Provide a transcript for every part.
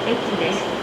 駅です。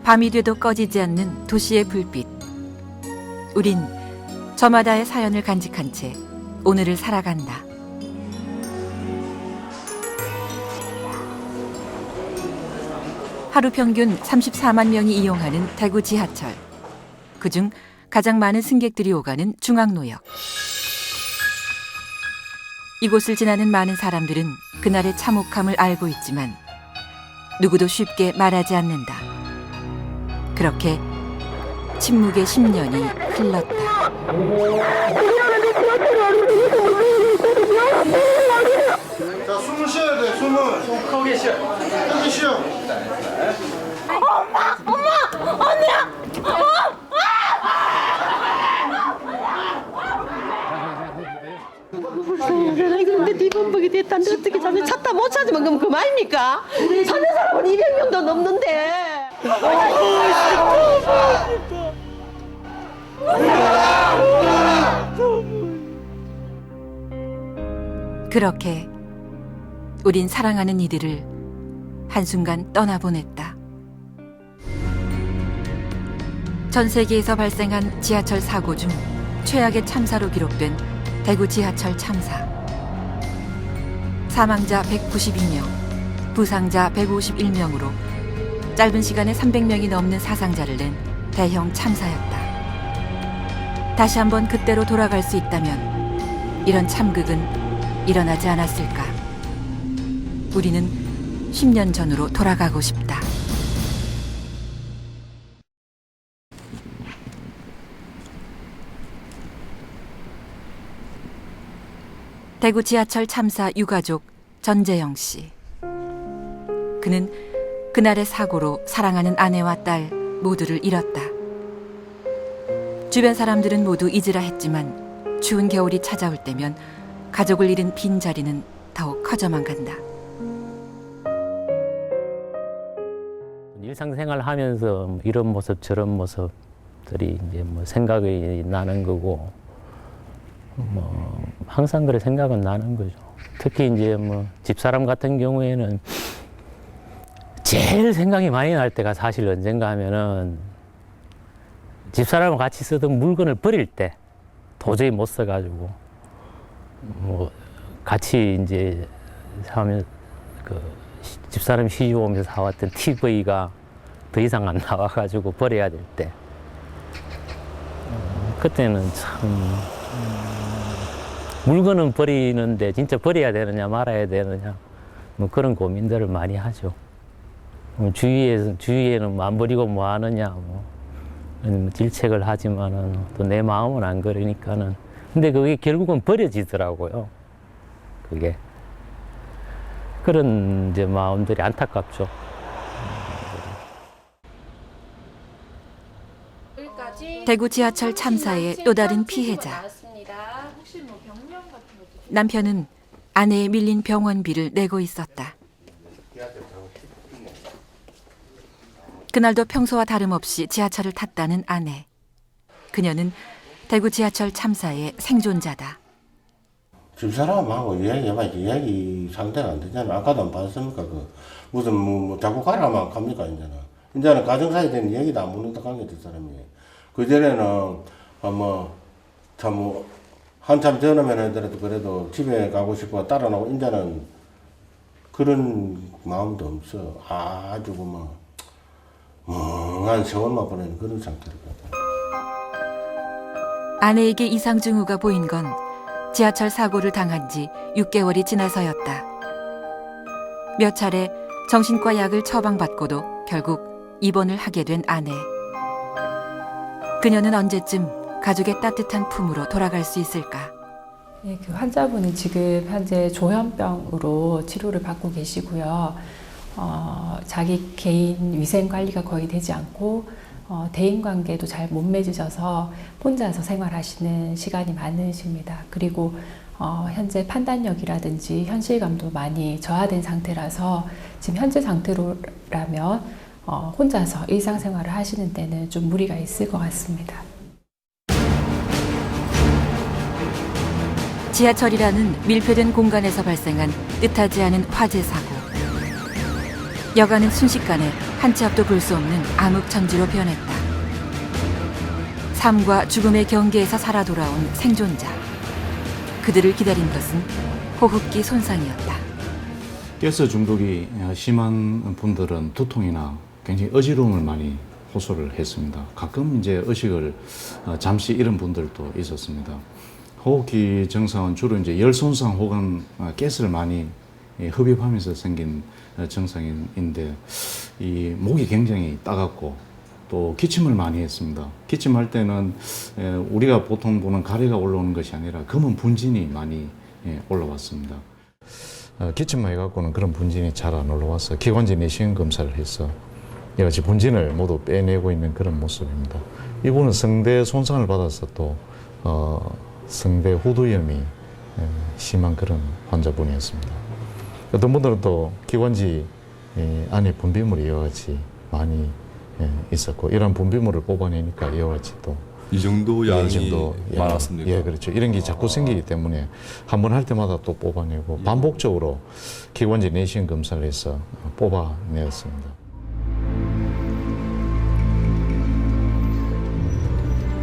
밤이 돼도 꺼지지 않는 도시의 불빛. 우린 저마다의 사연을 간직한 채 오늘을 살아간다. 하루 평균 34만 명이 이용하는 대구 지하철. 그중 가장 많은 승객들이 오가는 중앙로역. 이곳을 지나는 많은 사람들은 그날의 참혹함을 알고 있지만 누구도 쉽게 말하지 않는다. 그렇게 침묵의 10년이 흘렀다. 자, 숨을 쉬어야 돼, 숨을. 숨 크게 쉬어. 크게 쉬어. 엄마! 언니야! 근데 뒤범벅이 됐다는데 어떻게 자네 찾다 못 찾으면 그럼 그만입니까? 사는 사람은 200명도 넘는데. 그렇게 우린 사랑하는 이들을 한순간 떠나보냈다. 전 세계에서 발생한 지하철 사고 중 최악의 참사로 기록된 대구 지하철 참사. 사망자 192명, 부상자 151명으로 짧은 시간에 300명이 넘는 사상자를 낸 대형 참사였다. 다시 한번 그때로 돌아갈 수 있다면 이런 참극은 일어나지 않았을까? 우리는 10년 전으로 돌아가고 싶다. 대구 지하철 참사 유가족 전재영 씨. 그는 그날의 사고로 사랑하는 아내와 딸 모두를 잃었다. 주변 사람들은 모두 잊으라 했지만 추운 겨울이 찾아올 때면 가족을 잃은 빈자리는 더욱 커져만 간다. 일상생활 하면서 이런 모습 저런 모습들이 이제 뭐 생각이 나는 거고 뭐 항상 그래 생각은 나는 거죠. 특히 이제 뭐 집사람 같은 경우에는 제일 생각이 많이 날 때가 사실 언젠가 하면은 집사람과 같이 쓰던 물건을 버릴 때 도저히 못 써가지고 뭐 같이 이제 하면 그 집사람이 시집 오면서 사왔던 TV가 더 이상 안 나와가지고 버려야 될 때 그때는 참 물건은 버리는데 진짜 버려야 되느냐 말아야 되느냐 뭐 그런 고민들을 많이 하죠. 주위에는 뭐 안 버리고 뭐 하느냐 뭐 질책을 하지만은 또 내 마음은 안 그러니까는 근데 그게 결국은 버려지더라고요. 그게 그런 이제 마음들이 안타깝죠. 대구 지하철 참사의 또 다른 피해자. 남편은 아내의 밀린 병원비를 내고 있었다. 그날도 평소와 다름없이 지하철을 탔다는 아내. 그녀는 대구 지하철 참사의 생존자다. 집사람하고 이야기 상태가 안 되잖아. 아까도 안 봤습니까? 무슨 뭐 자꾸 가라만 갑니까 이제는 가정사에 대한 이야기도 안 묻는다 관계 될 사람이. 그전에는 참 한참 전에만 하더라도 그래도 집에 가고 싶어 따라나고 이제는 그런 마음도 없어. 아주 멍한 세월만 보내는 그런 상태를 갖다. 아내에게 이상 증후가 보인 건 지하철 사고를 당한 지 6개월이 지나서였다. 몇 차례 정신과 약을 처방받고도 결국 입원을 하게 된 아내. 그녀는 언제쯤 가족의 따뜻한 품으로 돌아갈 수 있을까? 네, 그 환자분은 지금 현재 조현병으로 치료를 받고 계시고요. 자기 개인 위생 관리가 거의 되지 않고 대인 관계도 잘 못 맺으셔서 혼자서 생활하시는 시간이 많으십니다. 그리고 현재 판단력이라든지 현실감도 많이 저하된 상태라서 지금 현재 상태로라면 혼자서 일상생활을 하시는 데는 좀 무리가 있을 것 같습니다. 지하철이라는 밀폐된 공간에서 발생한 뜻하지 않은 화재 사고. 여간은 순식간에 한 치 앞도 볼 수 없는 암흑천지로 변했다. 삶과 죽음의 경계에서 살아 돌아온 생존자. 그들을 기다린 것은 호흡기 손상이었다. 가스 중독이 심한 분들은 두통이나 굉장히 어지러움을 많이 호소를 했습니다. 가끔 이제 의식을 잠시 잃은 분들도 있었습니다. 호흡기 증상은 주로 이제 열 손상 혹은 가스를 많이 흡입하면서 생긴 증상인데 이 목이 굉장히 따갑고 또 기침을 많이 했습니다. 기침할 때는 우리가 보통 보는 가래가 올라오는 것이 아니라 검은 분진이 많이 올라왔습니다. 기침만 해갖고는 그런 분진이 잘 안 올라와서 기관지 내시경 검사를 해서 이같이 분진을 모두 빼내고 있는 그런 모습입니다. 이분은 성대 손상을 받아서 또 성대 후두염이 심한 그런 환자분이었습니다. 어떤 분들은 또 기관지 안에 분비물이 이와 같이 많이 있었고 이런 분비물을 뽑아내니까 이와 같이 또 이 정도 양이 이 정도 많았습니까? 예, 그렇죠. 이런 게 자꾸 생기기 때문에 한 번 할 때마다 또 뽑아내고 반복적으로 기관지 내시경 검사를 해서 뽑아내었습니다.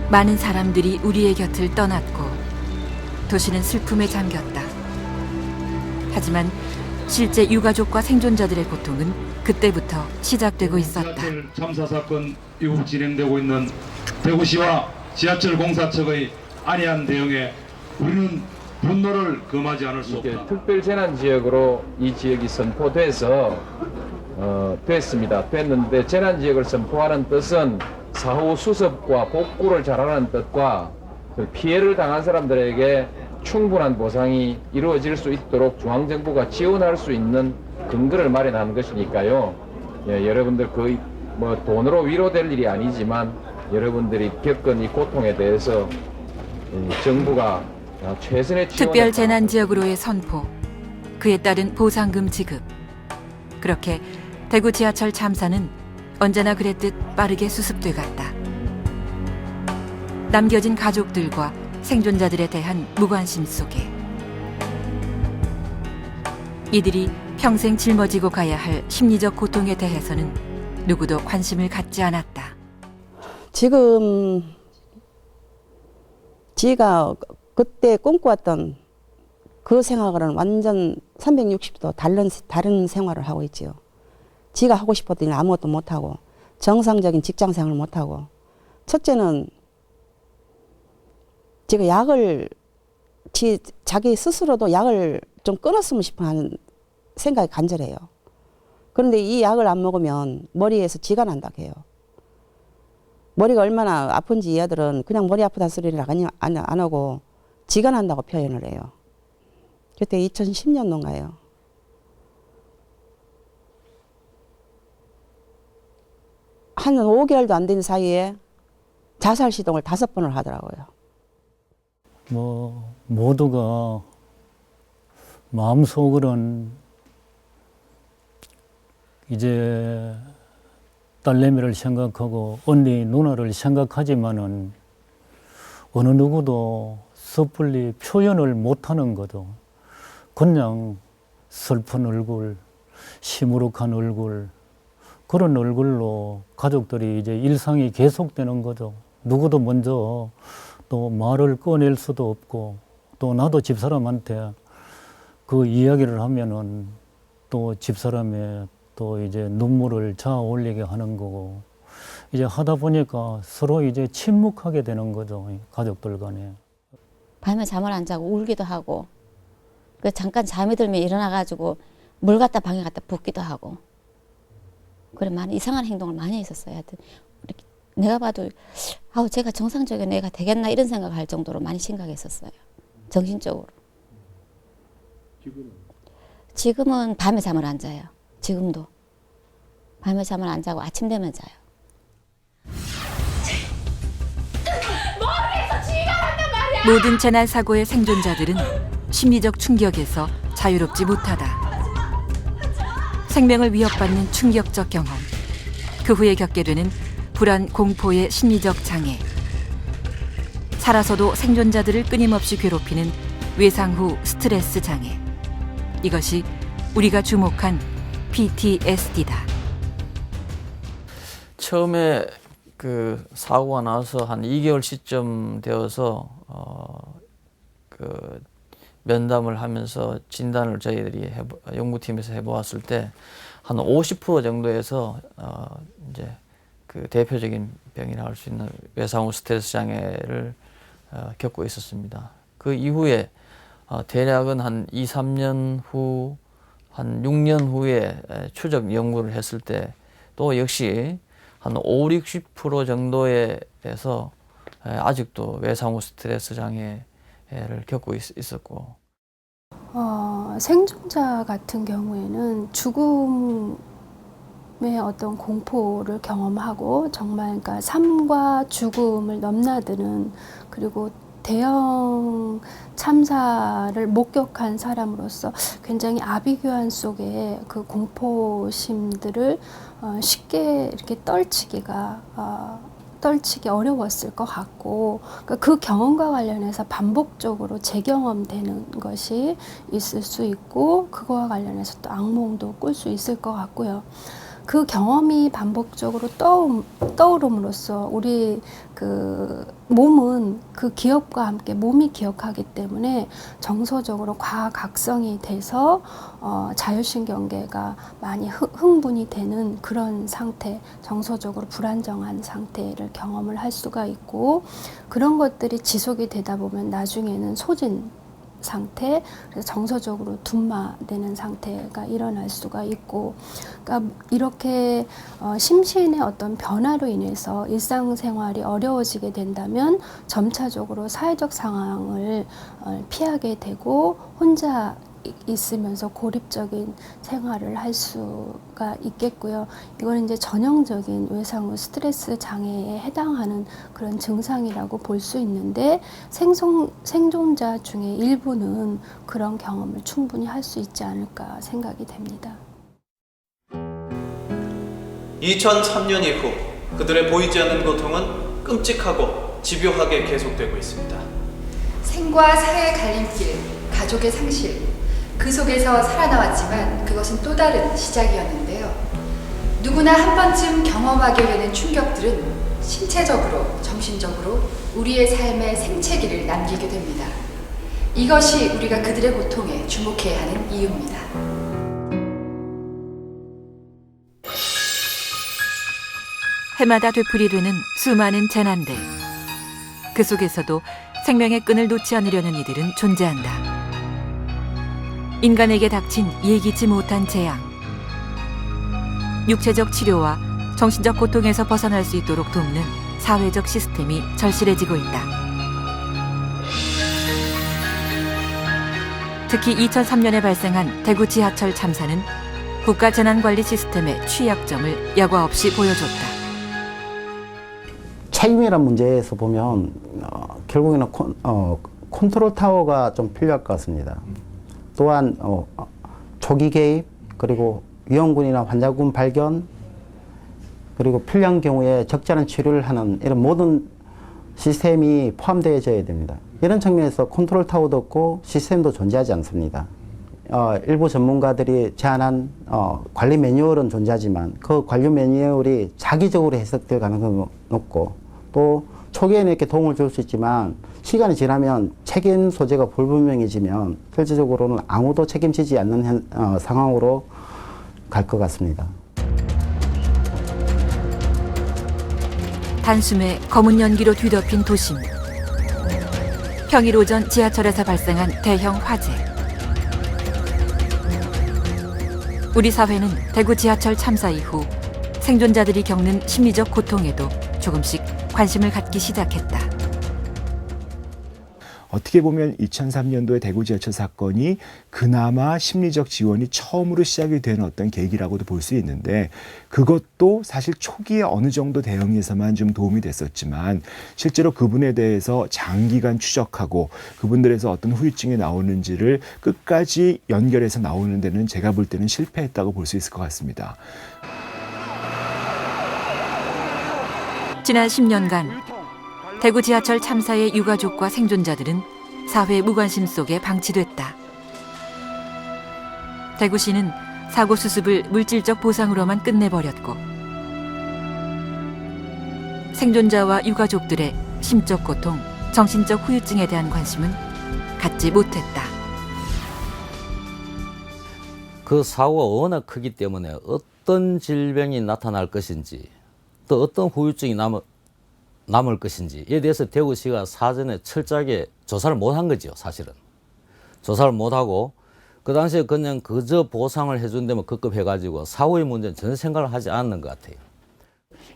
많은 사람들이 우리의 곁을 떠났고 도시는 슬픔에 잠겼다. 하지만 실제 유가족과 생존자들의 고통은 그때부터 시작되고 있었다. 지하철 참사 사건 이후 진행되고 있는 대구시와 지하철 공사 측의 안이한 대응에 우리는 분노를 금하지 않을 수 없다. 특별재난지역으로 이 지역이 선포돼서 됐습니다. 됐는데 재난지역을 선포하는 뜻은 사후 수습과 복구를 잘하는 뜻과 그 피해를 당한 사람들에게 충분한 보상이 이루어질 수 있도록 중앙정부가 지원할 수 있는 근거를 마련하는 것이니까요. 예, 여러분들 거의 뭐 돈으로 위로될 일이 아니지만 여러분들이 겪은 이 고통에 대해서 정부가 최선의 특별 재난 지역으로의 선포, 그에 따른 보상금 지급. 그렇게 대구 지하철 참사는 언제나 그랬듯 빠르게 수습돼 갔다. 남겨진 가족들과 생존자들에 대한 무관심 속에 이들이 평생 짊어지고 가야 할 심리적 고통에 대해서는 누구도 관심을 갖지 않았다. 지금 지가 그때 꿈꿔왔던 그 생활은 완전 360도 다른 생활을 하고 있지요. 지가 하고 싶었더니 아무것도 못하고 정상적인 직장 생활을 못하고, 첫째는 지가 약을 자기 스스로도 약을 좀 끊었으면 싶어 하는 생각이 간절해요. 그런데 이 약을 안 먹으면 머리에서 쥐가 난다 해요. 머리가 얼마나 아픈지 이 아들은 그냥 머리 아프다 소리를 안 하고 쥐가 난다고 표현을 해요. 그때 2010년도인가요. 한 5개월도 안 된 사이에 자살 시도를 5번을 하더라고요. 뭐 모두가 마음속으로는 이제 딸내미를 생각하고 언니 누나를 생각하지만은 어느 누구도 섣불리 표현을 못하는 거죠. 그냥 슬픈 얼굴, 시무룩한 얼굴, 그런 얼굴로 가족들이 이제 일상이 계속되는 거죠. 누구도 먼저 또 말을 꺼낼 수도 없고, 또 나도 집사람한테 그 이야기를 하면은 또 집사람의 또 이제 눈물을 자아 올리게 하는 거고, 이제 하다 보니까 서로 이제 침묵하게 되는 거죠, 가족들 간에. 밤에 잠을 안 자고 울기도 하고, 그 잠깐 잠이 들면 일어나가지고 물 갖다 방에 갖다 붓기도 하고, 그래 많은 이상한 행동을 많이 했었어요. 하여튼 이렇게 내가 봐도 아우 제가 정상적인 애가 되겠나 이런 생각할 정도로 많이 심각했었어요. 정신적으로. 지금은 밤에 잠을 안 자요. 지금도 밤에 잠을 안 자고 아침 되면 자요. 모든 재난 사고의 생존자들은 심리적 충격에서 자유롭지 못하다. 생명을 위협받는 충격적 경험, 그 후에 겪게 되는 불안, 공포의 심리적 장애, 살아서도 생존자들을 끊임없이 괴롭히는 외상 후 스트레스 장애. 이것이 우리가 주목한 PTSD다. 처음에 그 사고가 나서 한 2개월 시점 되어서 그 면담을 하면서 진단을 저희들이 연구팀에서 해보았을 때 한 50% 정도에서 이제 그 대표적인 병이라 할 수 있는 외상 후 스트레스 장애를 겪고 있었습니다. 그 이후에 대략은 한 2, 3년 후, 한 6년 후에 추적 연구를 했을 때 또 역시 한 5, 60% 정도에서 아직도 외상 후 스트레스 장애를 겪고 있었고, 생존자 같은 경우에는 죽음의 어떤 공포를 경험하고 정말 그러니까 삶과 죽음을 넘나드는, 그리고 대형 참사를 목격한 사람으로서 굉장히 아비규환 속에 그 공포심들을 쉽게 이렇게 떨치기 어려웠을 것 같고, 그 경험과 관련해서 반복적으로 재경험되는 것이 있을 수 있고, 그거와 관련해서 또 악몽도 꿀 수 있을 것 같고요. 그 경험이 반복적으로 떠오름으로써 우리 그 몸은 그 기억과 함께 몸이 기억하기 때문에 정서적으로 과각성이 돼서 자율신경계가 많이 흥분이 되는 그런 상태, 정서적으로 불안정한 상태를 경험을 할 수가 있고, 그런 것들이 지속이 되다 보면 나중에는 소진 상태, 그래서 정서적으로 둔마되는 상태가 일어날 수가 있고, 그러니까 이렇게 심신의 어떤 변화로 인해서 일상생활이 어려워지게 된다면 점차적으로 사회적 상황을 피하게 되고 혼자 있으면서 고립적인 생활을 할 수가 있겠고요. 이거는 이제 전형적인 외상후 스트레스 장애에 해당하는 그런 증상이라고 볼 수 있는데, 생존자 중에 일부는 그런 경험을 충분히 할 수 있지 않을까 생각이 됩니다. 2003년 이후 그들의 보이지 않는 고통은 끔찍하고 집요하게 계속되고 있습니다. 생과 사의 갈림길, 가족의 상실, 그 속에서 살아나왔지만 그것은 또 다른 시작이었는데요. 누구나 한 번쯤 경험하게 되는 충격들은 신체적으로, 정신적으로 우리의 삶의 생채기를 남기게 됩니다. 이것이 우리가 그들의 고통에 주목해야 하는 이유입니다. 해마다 되풀이되는 수많은 재난들. 그 속에서도 생명의 끈을 놓지 않으려는 이들은 존재한다. 인간에게 닥친 예기치 못한 재앙. 육체적 치료와 정신적 고통에서 벗어날 수 있도록 돕는 사회적 시스템이 절실해지고 있다. 특히 2003년에 발생한 대구 지하철 참사는 국가재난관리 시스템의 취약점을 여과 없이 보여줬다. 책임이란 문제에서 보면 결국에는 컨트롤 타워가 좀 필요할 것 같습니다. 또한 초기 개입, 그리고 위험군이나 환자군 발견, 그리고 필요한 경우에 적절한 치료를 하는 이런 모든 시스템이 포함되어져야 됩니다. 이런 측면에서 컨트롤 타워도 없고 시스템도 존재하지 않습니다. 일부 전문가들이 제안한 관리 매뉴얼은 존재하지만 그 관리 매뉴얼이 자기적으로 해석될 가능성이 높고, 또 초기에는 이렇게 도움을 줄 수 있지만 시간이 지나면 책임 소재가 불분명해지면 실질적으로는 아무도 책임지지 않는 상황으로 갈 것 같습니다. 단숨에 검은 연기로 뒤덮인 도심. 평일 오전 지하철에서 발생한 대형 화재. 우리 사회는 대구 지하철 참사 이후 생존자들이 겪는 심리적 고통에도 조금씩 관심을 갖기 시작했다. 어떻게 보면 2003년도의 대구 지하철 사건이 그나마 심리적 지원이 처음으로 시작이 된 어떤 계기라고도 볼 수 있는데, 그것도 사실 초기에 어느 정도 대응에서만 좀 도움이 됐었지만 실제로 그분에 대해서 장기간 추적하고 그분들에서 어떤 후유증이 나오는지를 끝까지 연결해서 나오는 데는 제가 볼 때는 실패했다고 볼 수 있을 것 같습니다. 지난 10년간 대구 지하철 참사의 유가족과 생존자들은 사회 무관심 속에 방치됐다. 대구시는 사고 수습을 물질적 보상으로만 끝내버렸고, 생존자와 유가족들의 심적 고통, 정신적 후유증에 대한 관심은 갖지 못했다. 그 사고가 워낙 크기 때문에 어떤 질병이 나타날 것인지, 또 어떤 후유증이 남을 것인지에 대해서 대구시가 사전에 철저하게 조사를 못한 거죠, 사실은. 조사를 못하고 그 당시에 그냥 그저 보상을 해준다면 급급해가지고 사후의 문제는 전혀 생각을 하지 않는 것 같아요.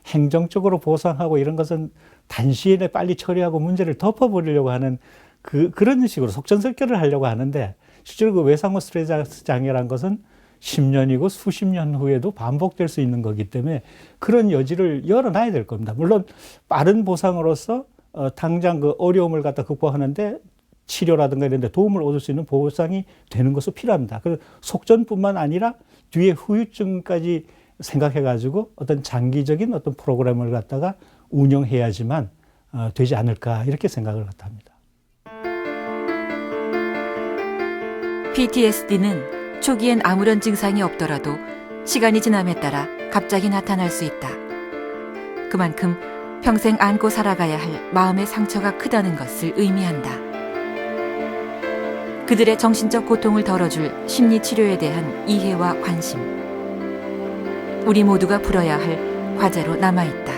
행정적으로 보상하고 이런 것은 단시에 빨리 처리하고 문제를 덮어버리려고 하는 그런 식으로 속전속결을 하려고 하는데, 실제로 그 외상후 스트레스 장애라는 것은 10년이고 수십 년 후에도 반복될 수 있는 거기 때문에 그런 여지를 열어놔야 될 겁니다. 물론 빠른 보상으로서 당장 그 어려움을 갖다 극복하는데 치료라든가 이런 데 도움을 얻을 수 있는 보상이 되는 것도 필요합니다. 그래서 속전뿐만 아니라 뒤에 후유증까지 생각해가지고 어떤 장기적인 어떤 프로그램을 갖다가 운영해야지만 되지 않을까, 이렇게 생각을 합니다. PTSD는 초기엔 아무런 증상이 없더라도 시간이 지남에 따라 갑자기 나타날 수 있다. 그만큼 평생 안고 살아가야 할 마음의 상처가 크다는 것을 의미한다. 그들의 정신적 고통을 덜어줄 심리치료에 대한 이해와 관심. 우리 모두가 풀어야 할 과제로 남아있다.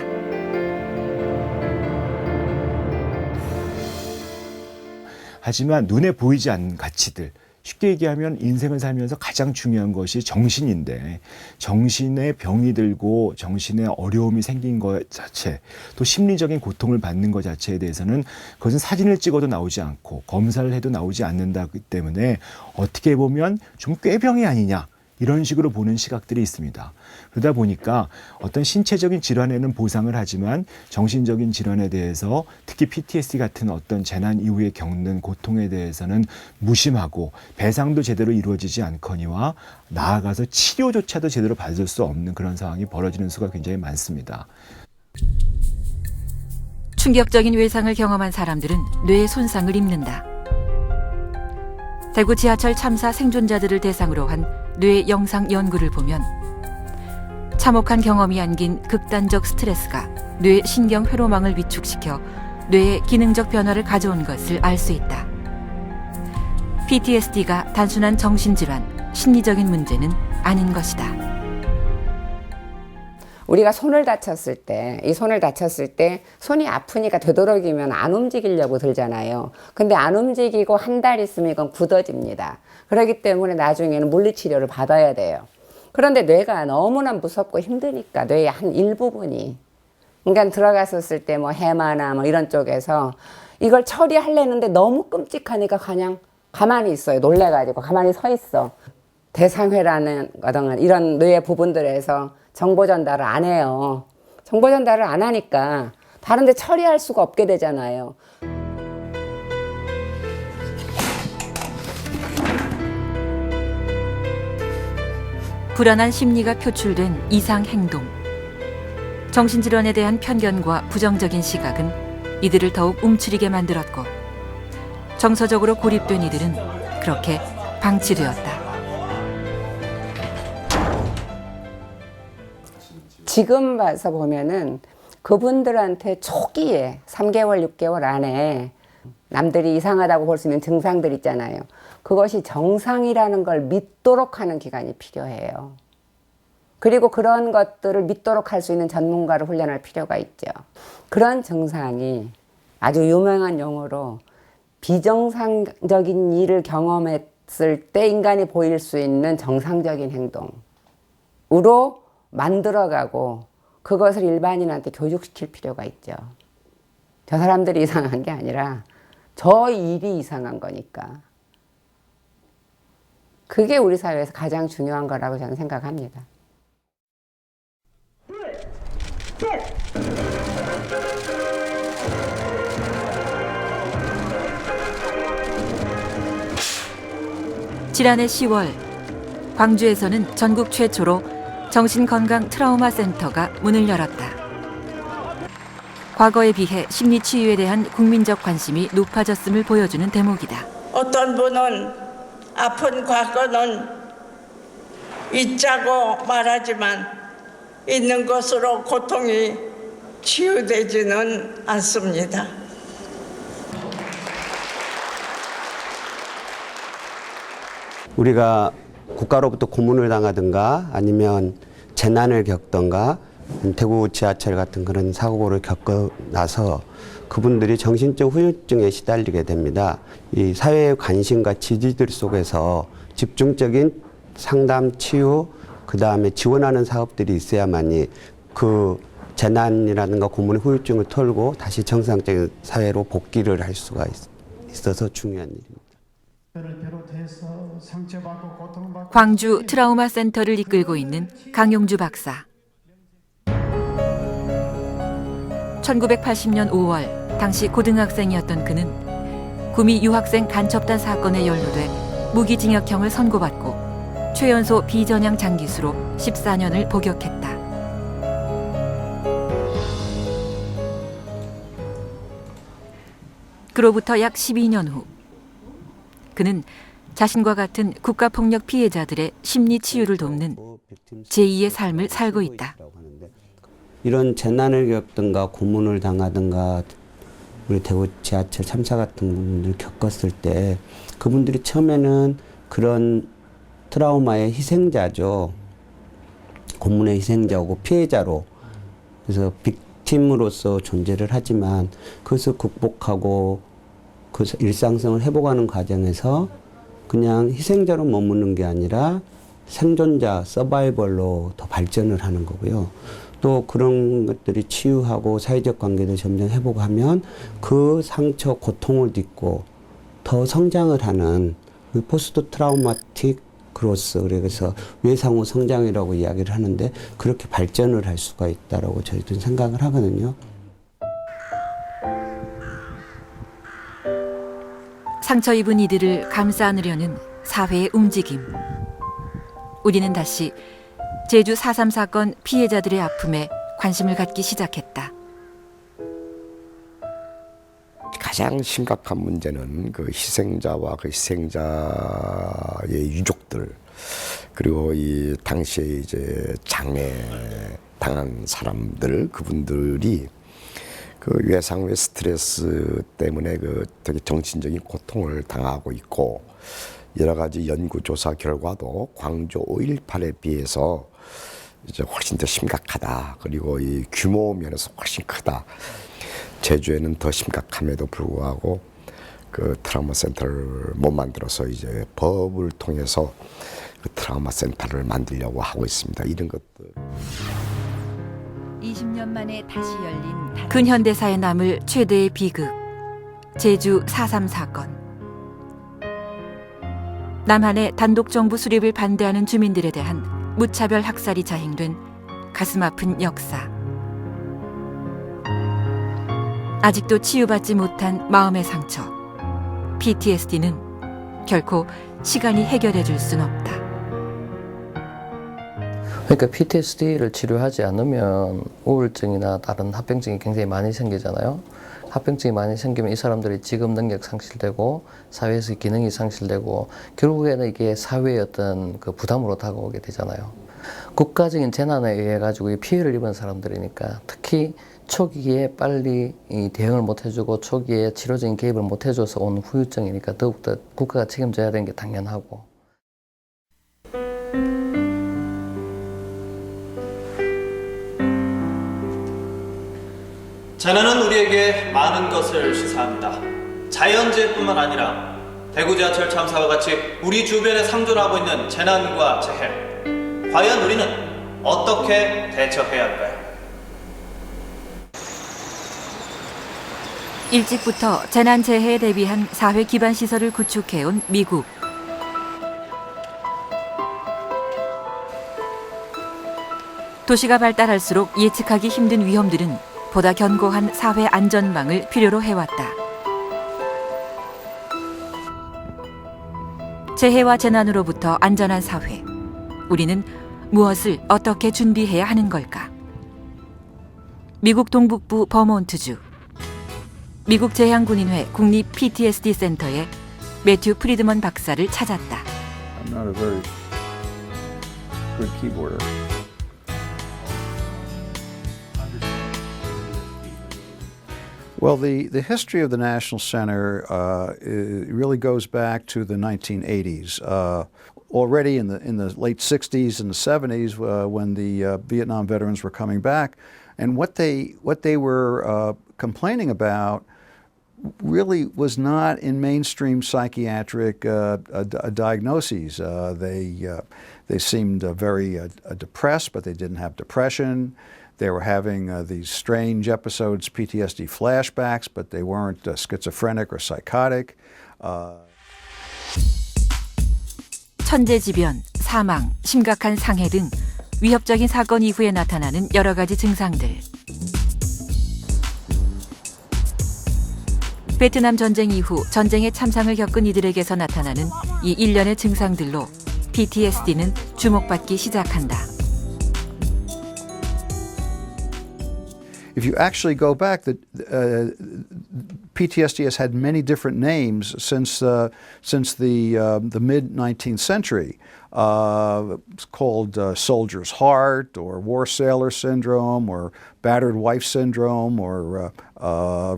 하지만 눈에 보이지 않는 가치들, 쉽게 얘기하면 인생을 살면서 가장 중요한 것이 정신인데, 정신에 병이 들고 정신에 어려움이 생긴 것 자체, 또 심리적인 고통을 받는 것 자체에 대해서는 그것은 사진을 찍어도 나오지 않고 검사를 해도 나오지 않는다기 때문에 어떻게 보면 좀 꾀병이 아니냐, 이런 식으로 보는 시각들이 있습니다. 그러다 보니까 어떤 신체적인 질환에는 보상을 하지만 정신적인 질환에 대해서, 특히 PTSD 같은 어떤 재난 이후에 겪는 고통에 대해서는 무심하고 배상도 제대로 이루어지지 않거니와 나아가서 치료조차도 제대로 받을 수 없는 그런 상황이 벌어지는 수가 굉장히 많습니다. 충격적인 외상을 경험한 사람들은 뇌에 손상을 입는다. 대구 지하철 참사 생존자들을 대상으로 한 뇌 영상 연구를 보면 참혹한 경험이 안긴 극단적 스트레스가 뇌 신경 회로망을 위축시켜 뇌의 기능적 변화를 가져온 것을 알 수 있다. PTSD가 단순한 정신질환, 심리적인 문제는 아닌 것이다. 우리가 손을 다쳤을 때, 이 손을 다쳤을 때 손이 아프니까 되도록이면 안 움직이려고 들잖아요. 근데 안 움직이고 한 달 있으면 이건 굳어집니다. 그렇기 때문에 나중에는 물리치료를 받아야 돼요. 그런데 뇌가 너무나 무섭고 힘드니까 뇌의 한 일부분이, 그러니까 들어갔었을 때 뭐 해마나 뭐 이런 쪽에서 이걸 처리하려는데 너무 끔찍하니까 그냥 가만히 있어요. 놀래가지고 가만히 서 있어. 대상회라는 이런 뇌의 부분들에서 정보 전달을 안 해요. 정보 전달을 안 하니까 다른 데 처리할 수가 없게 되잖아요. 불안한 심리가 표출된 이상 행동. 정신질환에 대한 편견과 부정적인 시각은 이들을 더욱 움츠리게 만들었고, 정서적으로 고립된 이들은 그렇게 방치되었다. 지금 봐서 보면은 그분들한테 초기에 3개월, 6개월 안에 남들이 이상하다고 볼 수 있는 증상들 있잖아요. 그것이 정상이라는 걸 믿도록 하는 기간이 필요해요. 그리고 그런 것들을 믿도록 할 수 있는 전문가를 훈련할 필요가 있죠. 그런 증상이 아주 유명한 용어로 비정상적인 일을 경험했을 때 인간이 보일 수 있는 정상적인 행동으로 만들어가고 그것을 일반인한테 교육시킬 필요가 있죠. 저 사람들이 이상한 게 아니라 저 일이 이상한 거니까. 그게 우리 사회에서 가장 중요한 거라고 저는 생각합니다. 지난해 10월 광주에서는 전국 최초로 정신건강 트라우마 센터가 문을 열었다. 과거에 비해 심리치유에 대한 국민적 관심이 높아졌음을 보여주는 대목이다. 어떤 분은 아픈 과거는 잊자고 말하지만 있는 것으로 고통이 치유되지는 않습니다. 우리가 국가로부터 고문을 당하든가 아니면 재난을 겪던가 대구 지하철 같은 그런 사고를 겪고 나서 그분들이 정신적 후유증에 시달리게 됩니다. 이 사회의 관심과 지지들 속에서 집중적인 상담, 치유, 그 다음에 지원하는 사업들이 있어야만이 그 재난이라든가 고문의 후유증을 털고 다시 정상적인 사회로 복귀를 할 수가 있어서 중요한 일입니다. 광주 트라우마 센터를 이끌고 있는 강용주 박사. 1980년 5월 당시 고등학생이었던 그는 구미 유학생 간첩단 사건에 연루돼 무기징역형을 선고받고 최연소 비전형 장기수로 14년을 복역했다. 그로부터 약 12년 후 그는 자신과 같은 국가폭력 피해자들의 심리 치유를 돕는 제2의 삶을 살고 있다. 이런 재난을 겪든가 고문을 당하든가 우리 대구 지하철 참사 같은 부분을 겪었을 때 그분들이 처음에는 그런 트라우마의 희생자죠. 고문의 희생자고 피해자로. 그래서 빅팀으로서 존재를 하지만 그것을 극복하고 그 일상성을 회복하는 과정에서 그냥 희생자로 머무는 게 아니라 생존자, 서바이벌로 더 발전을 하는 거고요. 또 그런 것들이 치유하고 사회적 관계도 점점 회복하면 그 상처, 고통을 딛고 더 성장을 하는 포스트 트라우마틱 그로스, 그래서 외상후 성장이라고 이야기를 하는데 그렇게 발전을 할 수가 있다라고 저희들은 생각을 하거든요. 상처 입은 이들을 감싸 안으려는 사회의 움직임. 우리는 다시 제주 4.3 사건 피해자들의 아픔에 관심을 갖기 시작했다. 가장 심각한 문제는 그 희생자와 그 희생자의 유족들, 그리고 이 당시에 이제 장애 당한 사람들, 그분들이 그 외상후의 스트레스 때문에 그 되게 정신적인 고통을 당하고 있고, 여러 가지 연구조사 결과도 광주 5.18에 비해서 이제 훨씬 더 심각하다. 그리고 이 규모 면에서 훨씬 크다. 제주에는 더 심각함에도 불구하고 그 트라우마 센터를 못 만들어서 이제 법을 통해서 그 트라우마 센터를 만들려고 하고 있습니다. 이런 것들. 20년 만에 다시 열린 근현대사에 남을 최대의 비극, 제주 4.3 사건. 남한의 단독 정부 수립을 반대하는 주민들에 대한 무차별 학살이 자행된 가슴 아픈 역사. 아직도 치유받지 못한 마음의 상처, PTSD는 결코 시간이 해결해 줄 순 없다. 그러니까 PTSD를 치료하지 않으면 우울증이나 다른 합병증이 굉장히 많이 생기잖아요. 합병증이 많이 생기면 이 사람들이 직업 능력 상실되고 사회에서 기능이 상실되고 결국에는 이게 사회의 어떤 그 부담으로 다가오게 되잖아요. 국가적인 재난에 의해 가지고 피해를 입은 사람들이니까 특히 초기에 빨리 대응을 못 해주고 초기에 치료적인 개입을 못 해줘서 온 후유증이니까 더욱더 국가가 책임져야 되는 게 당연하고. 재난은 우리에게 많은 것을 시사합니다. 자연재해뿐만 아니라 대구 지하철 참사와 같이 우리 주변에 상존하고 있는 재난과 재해. 과연 우리는 어떻게 대처해야 할까요? 일찍부터 재난 재해에 대비한 사회 기반 시설을 구축해온 미국. 도시가 발달할수록 예측하기 힘든 위험들은 보다 견고한 사회 안전망을 필요로 해왔다. 재해와 재난으로부터 안전한 사회. 우리는 무엇을 어떻게 준비해야 하는 걸까? 미국 동북부 버몬트주. 미국 재향군인회 국립 PTSD 센터의 매튜 프리드먼 박사를 찾았다. I'm not a very good keyboarder. Well, the history of the National Center it really goes back to the 1980s. Already in the late 60s and the 70s, when the Vietnam veterans were coming back, and what they were complaining about really was not in mainstream psychiatric diagnoses. They seemed very depressed, but they didn't have depression. They were having these strange episodes, PTSD flashbacks, but they weren't schizophrenic or psychotic. 천재지변, 사망, 심각한 상해 등 위협적인 사건 이후에 나타나는 여러 가지 증상들. 베트남 전쟁 이후 전쟁의 참상을 겪은 이들에게서 나타나는 이 일련의 증상들로 PTSD는 주목받기 시작한다. If you actually go back, PTSD has had many different names since the mid 19th century. It's called soldier's heart, or war sailor syndrome, or battered wife syndrome, or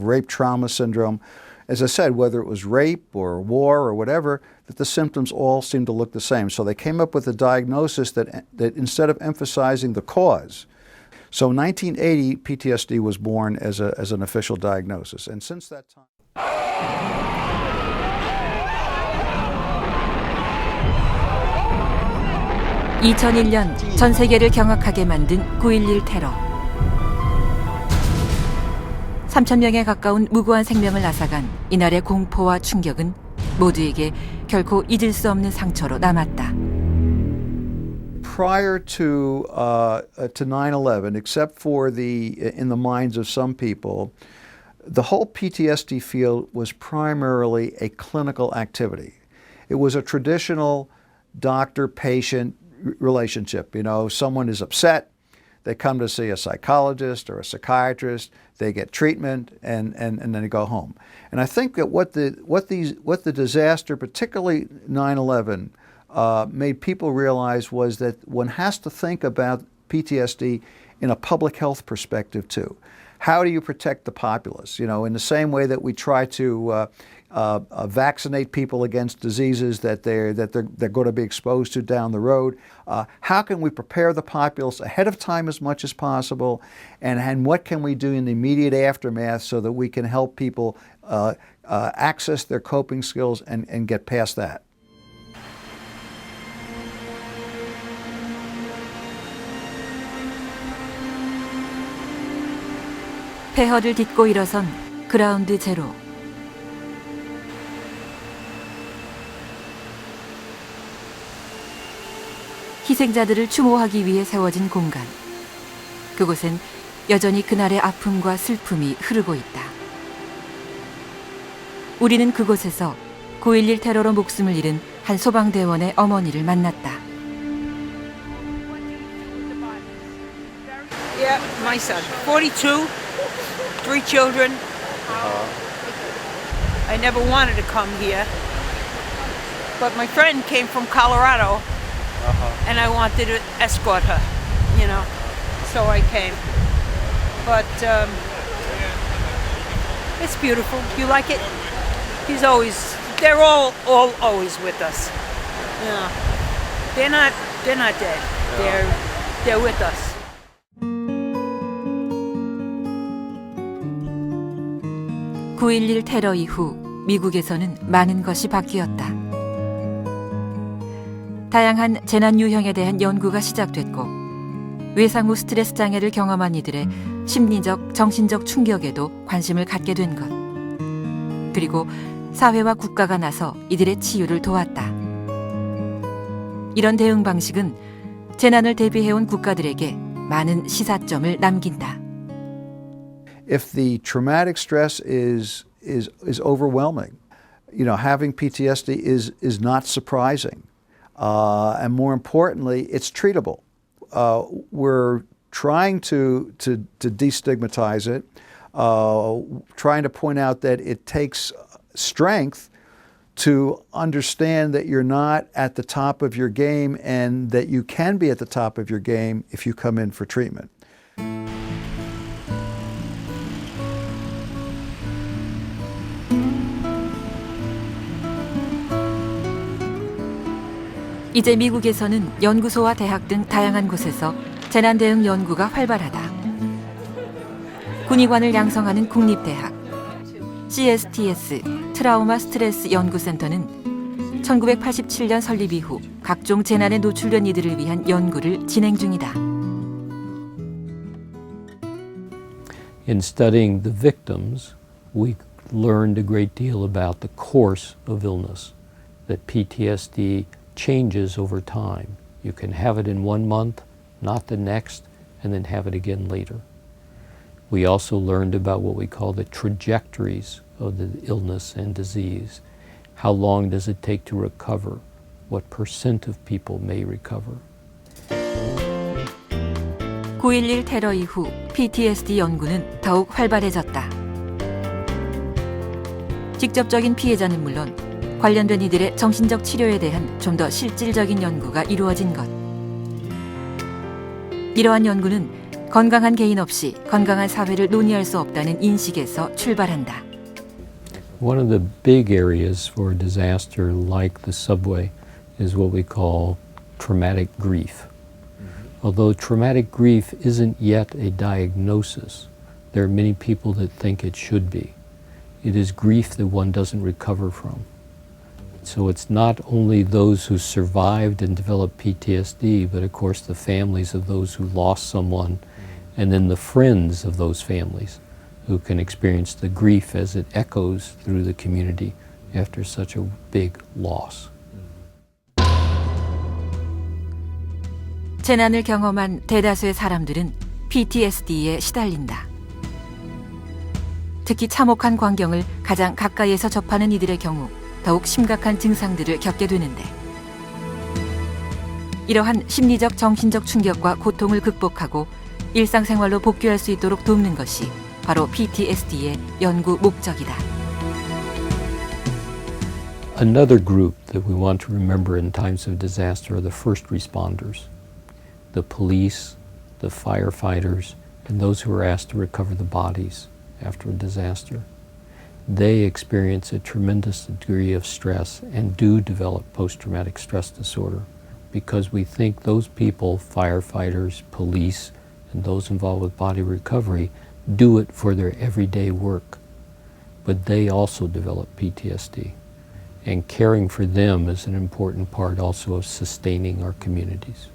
rape trauma syndrome. As I said, whether it was rape or war or whatever, that the symptoms all seem to look the same. So they came up with a diagnosis that instead of emphasizing the cause. So in 1980, PTSD was born as an official diagnosis. And since that time... 2001년 전 세계를 경악하게 만든 9.11 테러. 3,000명에 가까운 무고한 생명을 앗아간 이날의 공포와 충격은 모두에게 결코 잊을 수 없는 상처로 남았다. Prior to 9/11, except for in the minds of some people, the whole PTSD field was primarily a clinical activity. It was a traditional doctor-patient relationship. You know, someone is upset, they come to see a psychologist or a psychiatrist, they get treatment, and then they go home. And I think that what the disaster, particularly 9/11, made people realize was that one has to think about PTSD in a public health perspective too. How do you protect the populace? You know, in the same way that we try to vaccinate people against diseases that they're going to be exposed to down the road. How can we prepare the populace ahead of time as much as possible? And what can we do in the immediate aftermath so that we can help people access their coping skills and get past that? 폐허를 딛고 일어선 그라운드 제로. 희생자들을 추모하기 위해 세워진 공간. 그곳엔 여전히 그날의 아픔과 슬픔이 흐르고 있다. 우리는 그곳에서 9.11 테러로 목숨을 잃은 한 소방대원의 어머니를 만났다. Yeah, my son, 42, 3 children. I never wanted to come here, but my friend came from Colorado, and I wanted to escort her, you know, so I came. But it's beautiful. You like it? They're all always with us. You know, they're not dead. They're with us. (9.11) 테러 이후 미국에서는 많은 것이 바뀌었다. 다양한 재난 유형에 대한 연구가 시작됐고 외상 후 스트레스 장애를 경험한 이들의 심리적, 정신적 충격에도 관심을 갖게 된 것. 그리고 사회와 국가가 나서 이들의 치유를 도왔다. 이런 대응 방식은 재난을 대비해온 국가들에게 많은 시사점을 남긴다. If the traumatic stress is overwhelming, you know, having PTSD is not surprising, and more importantly, it's treatable. We're trying to destigmatize it, trying to point out that it takes strength to understand that you're not at the top of your game and that you can be at the top of your game if you come in for treatment. 이제 미국에서는 연구소와 대학 등 다양한 곳에서 재난 대응 연구가 활발하다. 군의관을 양성하는 국립대학 CSTS 트라우마 스트레스 연구센터는 1987년 설립 이후 각종 재난에 노출된 이들을 위한 연구를 진행 중이다. In studying the victims, we learned a great deal about the course of illness, that PTSD changes over time. You can have it in 1 month, not the next, and then have it again later. We also learned about what we call the trajectories of the illness and disease. How long does it take to recover? What % of people may recover? 9.11 테러 이후 PTSD 연구는 더욱 활발해졌다. 직접적인 피해자는 물론 관련된 이들의 정신적 치료에 대한 좀 더 실질적인 연구가 이루어진 것. 이러한 연구는 건강한 개인 없이 건강한 사회를 논의할 수 없다는 인식에서 출발한다. One of the big areas for disaster like the subway is what we call traumatic grief. Although traumatic grief isn't yet a diagnosis, there are many people that think it should be. It is grief that one doesn't recover from. So it's not only those who survived and developed PTSD, but of course the families of those who lost someone, and then the friends of those families who can experience the grief as it echoes through the community after such a big loss. 재난을 경험한 대다수의 사람들은 PTSD에 시달린다. 특히 참혹한 광경을 가장 가까이에서 접하는 이들의 경우 더욱 심각한 증상들을 겪게 되는데, 이러한 심리적 정신적 충격과 고통을 극복하고 일상생활로 복귀할 수 있도록 돕는 것이 바로 PTSD의 연구 목적이다. Another group that we want to remember in times of disaster are the first responders, the police, the firefighters, and those who are asked to recover the bodies after a disaster. They experience a tremendous degree of stress and do develop post-traumatic stress disorder because we think those people, firefighters, police, and those involved with body recovery, do it for their everyday work. But they also develop PTSD. And caring for them is an important part also of sustaining our communities.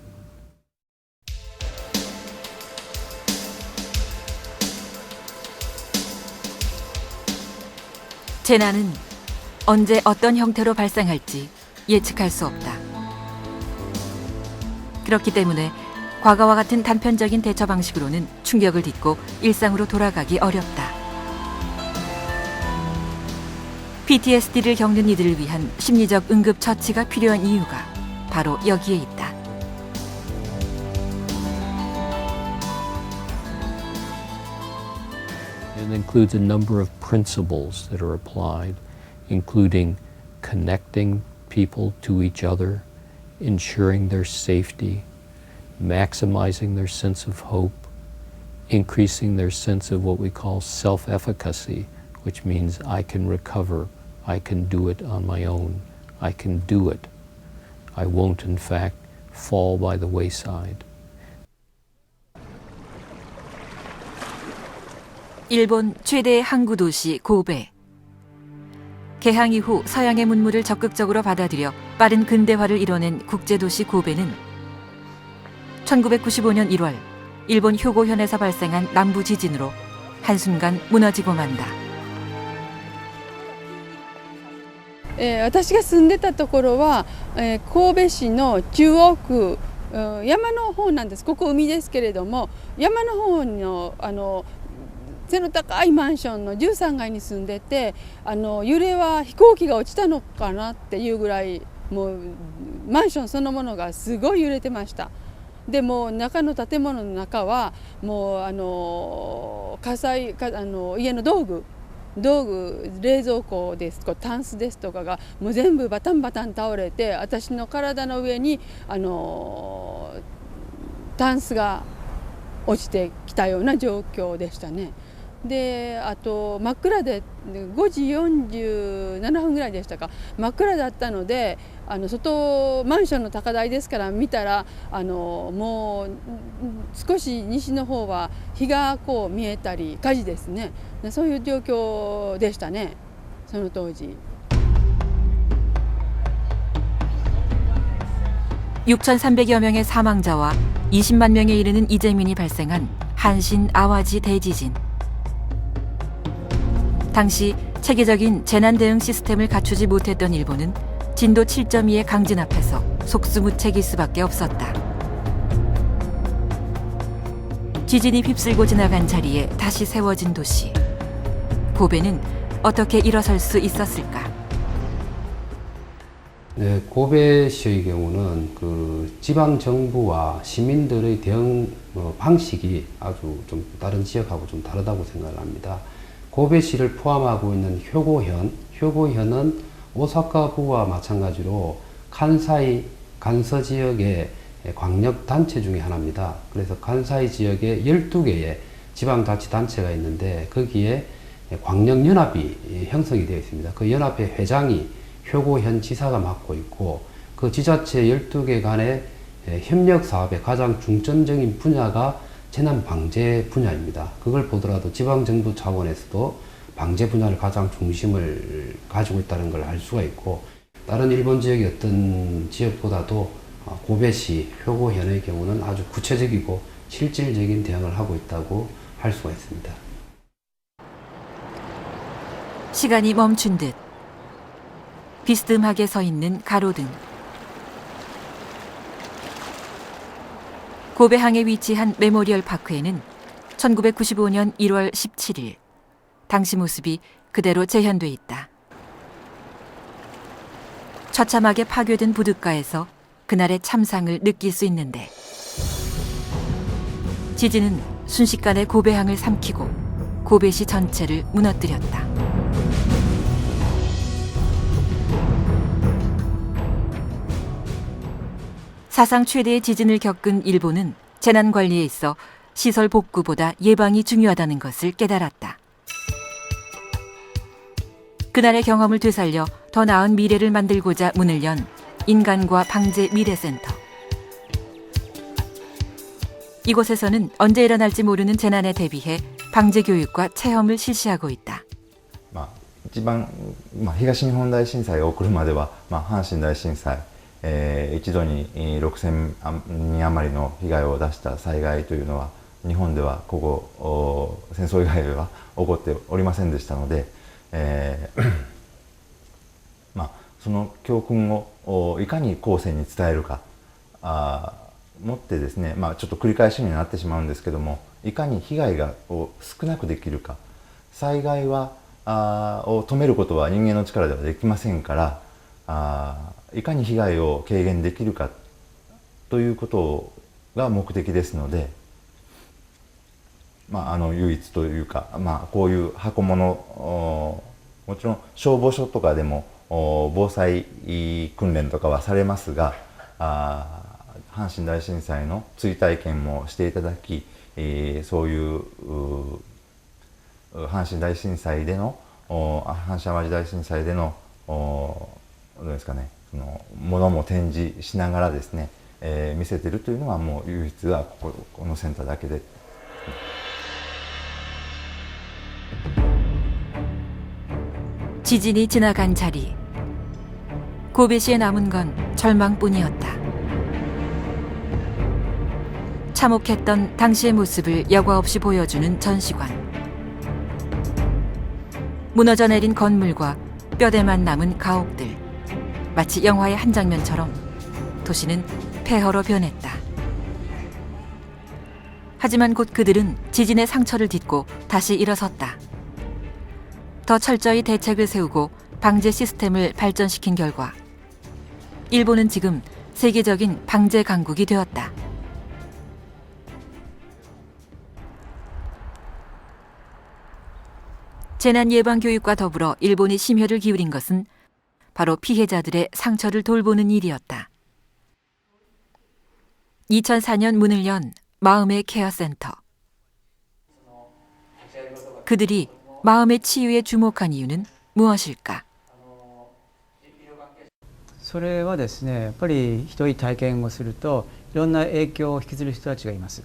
재난은 언제 어떤 형태로 발생할지 예측할 수 없다. 그렇기 때문에 과거와 같은 단편적인 대처 방식으로는 충격을 딛고 일상으로 돌아가기 어렵다. PTSD를 겪는 이들을 위한 심리적 응급 처치가 필요한 이유가 바로 여기에 있다. It includes a number of principles that are applied, including connecting people to each other, ensuring their safety, maximizing their sense of hope, increasing their sense of what we call self-efficacy, which means I can recover, I can do it on my own, I can do it. I won't, in fact, fall by the wayside. 일본 최대의 항구 도시 고베. 개항 이후 서양의 문물을 적극적으로 받아들여 빠른 근대화를 이뤄낸 국제도시 고베는 1995년 1월 일본 효고현에서 발생한 남부 지진으로 한순간 무너지고 만다. 私が住んでたところは、神戸市の中央区、山の方なんです。ここ海ですけれども、山の方の背の高いマンションの13階に住んでて、揺れは飛行機が落ちたのかなっていうぐらい、もうマンションそのものがすごい揺れてました。でも中の建物の中はもう火災家の道具冷蔵庫ですとかタンスですとかがもう全部バタンバタン倒れて、私の体の上にタンスが落ちてきたような状況でしたね。であと真っ暗で5時47分ぐらいでしたか、真っ暗だったので外マンションの高台ですから見たらもう少し西の方は日がこう見えたり火事ですね、そういう状況でしたねその当時。 6,300여 명의 사망자와 20만 명에 이르는 이재민이 발생한 한신 아와지 대지진. 당시 체계적인 재난 대응 시스템을 갖추지 못했던 일본은 진도 7.2의 강진 앞에서 속수무책일 수밖에 없었다. 지진이 휩쓸고 지나간 자리에 다시 세워진 도시. 고베는 어떻게 일어설 수 있었을까? 네, 고베시의 경우는 그 지방 정부와 시민들의 대응 방식이 아주 좀 다른 지역하고 좀 다르다고 생각을 합니다. 고베시를 포함하고 있는 효고현은 오사카부와 마찬가지로 칸사이 간서 지역의 광역단체 중에 하나입니다. 그래서 칸사이 지역에 12개의 지방자치단체가 있는데 거기에 광역연합이 형성이 되어 있습니다. 그 연합의 회장이 효고현 지사가 맡고 있고 그 지자체 12개 간의 협력 사업의 가장 중점적인 분야가 재난 방제 분야입니다. 그걸 보더라도 지방정부 차원에서도 방제 분야를 가장 중심을 가지고 있다는 걸 알 수가 있고 다른 일본 지역의 어떤 지역보다도 고베시, 효고현의 경우는 아주 구체적이고 실질적인 대응을 하고 있다고 할 수가 있습니다. 시간이 멈춘 듯 비스듬하게 서 있는 가로등. 고베항에 위치한 메모리얼 파크에는 1995년 1월 17일 당시 모습이 그대로 재현돼 있다. 처참하게 파괴된 부둣가에서 그날의 참상을 느낄 수 있는데 지진은 순식간에 고베항을 삼키고 고베시 전체를 무너뜨렸다. 사상 최대의 지진을 겪은 일본은 재난 관리에 있어 시설 복구보다 예방이 중요하다는 것을 깨달았다. 그날의 경험을 되살려 더 나은 미래를 만들고자 문을 연 인간과 방제 미래센터. 이곳에서는 언제 일어날지 모르는 재난에 대비해 방제 교육과 체험을 실시하고 있다. 一番、東日本大震災が起こるまでは、阪神大震災、一度に6000人余りの被害を出した災害というのは日本ではここ戦争以外では起こっておりませんでしたので、その教訓をいかに後世に伝えるかもってですね、ちょっと繰り返しになってしまうんですけども、いかに被害を少なくできるか、災害を止めることは人間の力ではできませんから、いかに被害を軽減できるかということが目的ですので、唯一というか、こういう箱物、もちろん消防署とかでも防災訓練とかはされますが、阪神大震災の追体験もしていただき、そういう阪神大震災での阪神・淡路大震災でのどうですかね、そのものも展示しながらですね、見せてるというのはもう唯一はこのセンターだけで。 지진이 지나간 자리. 고베시에 남은 건 절망뿐이었다. 참혹했던 당시의 모습을 여과 없이 보여주는 전시관. 무너져 내린 건물과 뼈대만 남은 가옥들. 마치 영화의 한 장면처럼 도시는 폐허로 변했다. 하지만 곧 그들은 지진의 상처를 딛고 다시 일어섰다. 더 철저히 대책을 세우고 방제 시스템을 발전시킨 결과 일본은 지금 세계적인 방제 강국이 되었다. 재난 예방 교육과 더불어 일본이 심혈을 기울인 것은 바로 피해자들의 상처를 돌보는 일이었다. 2004년 문을 연 마음의 케어 센터. 그들이 마음의 치유에 주목한 이유는 무엇일까? それはですね、やっぱりひどい体験をするといろんな影響を引きずる人たちがいます。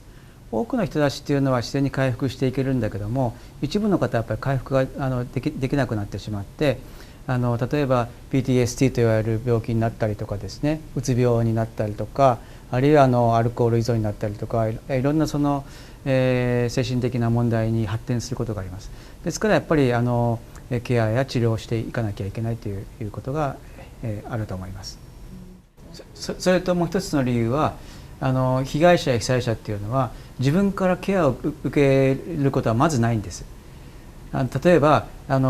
多くの人たちっていうのは自然に回復していけるんだけども、一部の方はやっぱり回復ができなくなってしまって、例えば PTSD といわれる病気になったりとかですね、うつ病になったりとか、あるいはアルコール依存になったりとか、いろんなその、精神的な問題に発展することがあります。ですからやっぱりケアや治療をしていかなきゃいけないということが、あると思います。それともう一つの理由は被害者や被災者っていうのは自分からケアを受けることはまずないんです。例えば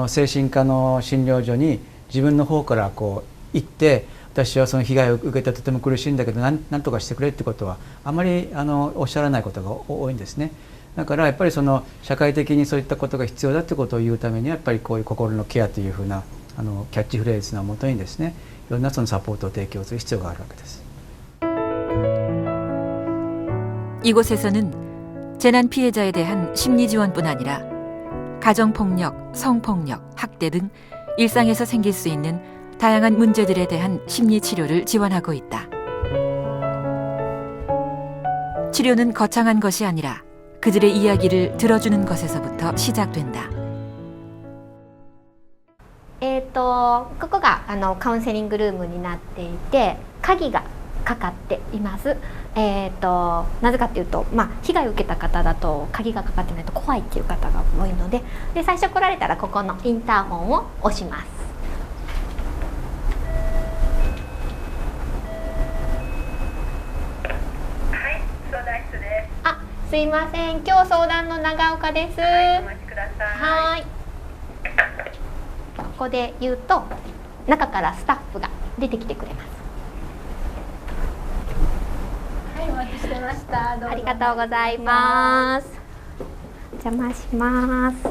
精神科の診療所に自分の方からこう行って私はその被害を受けてとても苦しいんだけどなんとかしてくれってことはあまりおっしゃらないことが多いんですね。だからやっぱりその社会的にそういったことが必要だってことを言うためにはやっぱりこういう心のケアというふうなキャッチフレーズのもとにですね、いろんなそのサポートを提供する必要があるわけです。 이곳에서는 재난 피해자에 대한 심리 지원뿐 아니라 가정폭력, 성폭력, 학대 등 일상에서 생길 수 있는 다양한 문제들에 대한 심리 치료를 지원하고 있다. 치료는 거창한 것이 아니라 그들의 이야기를 들어주는 것에서부터 시작된다. ここがカウンセリングルームになっていて、鍵がかかっています。なぜかというと、被害を受けた方だと鍵がかかってないと怖いっていう方が多いので、最初来られたらここのインターホンを押します。はい、相談室です。すいません、今日相談の長岡です。はい、お待ちください。はい。ここで言うと中からスタッフが出てきてくれます。はい、お待ちしてました。どうぞ。ありがとうございます。お邪魔します。こ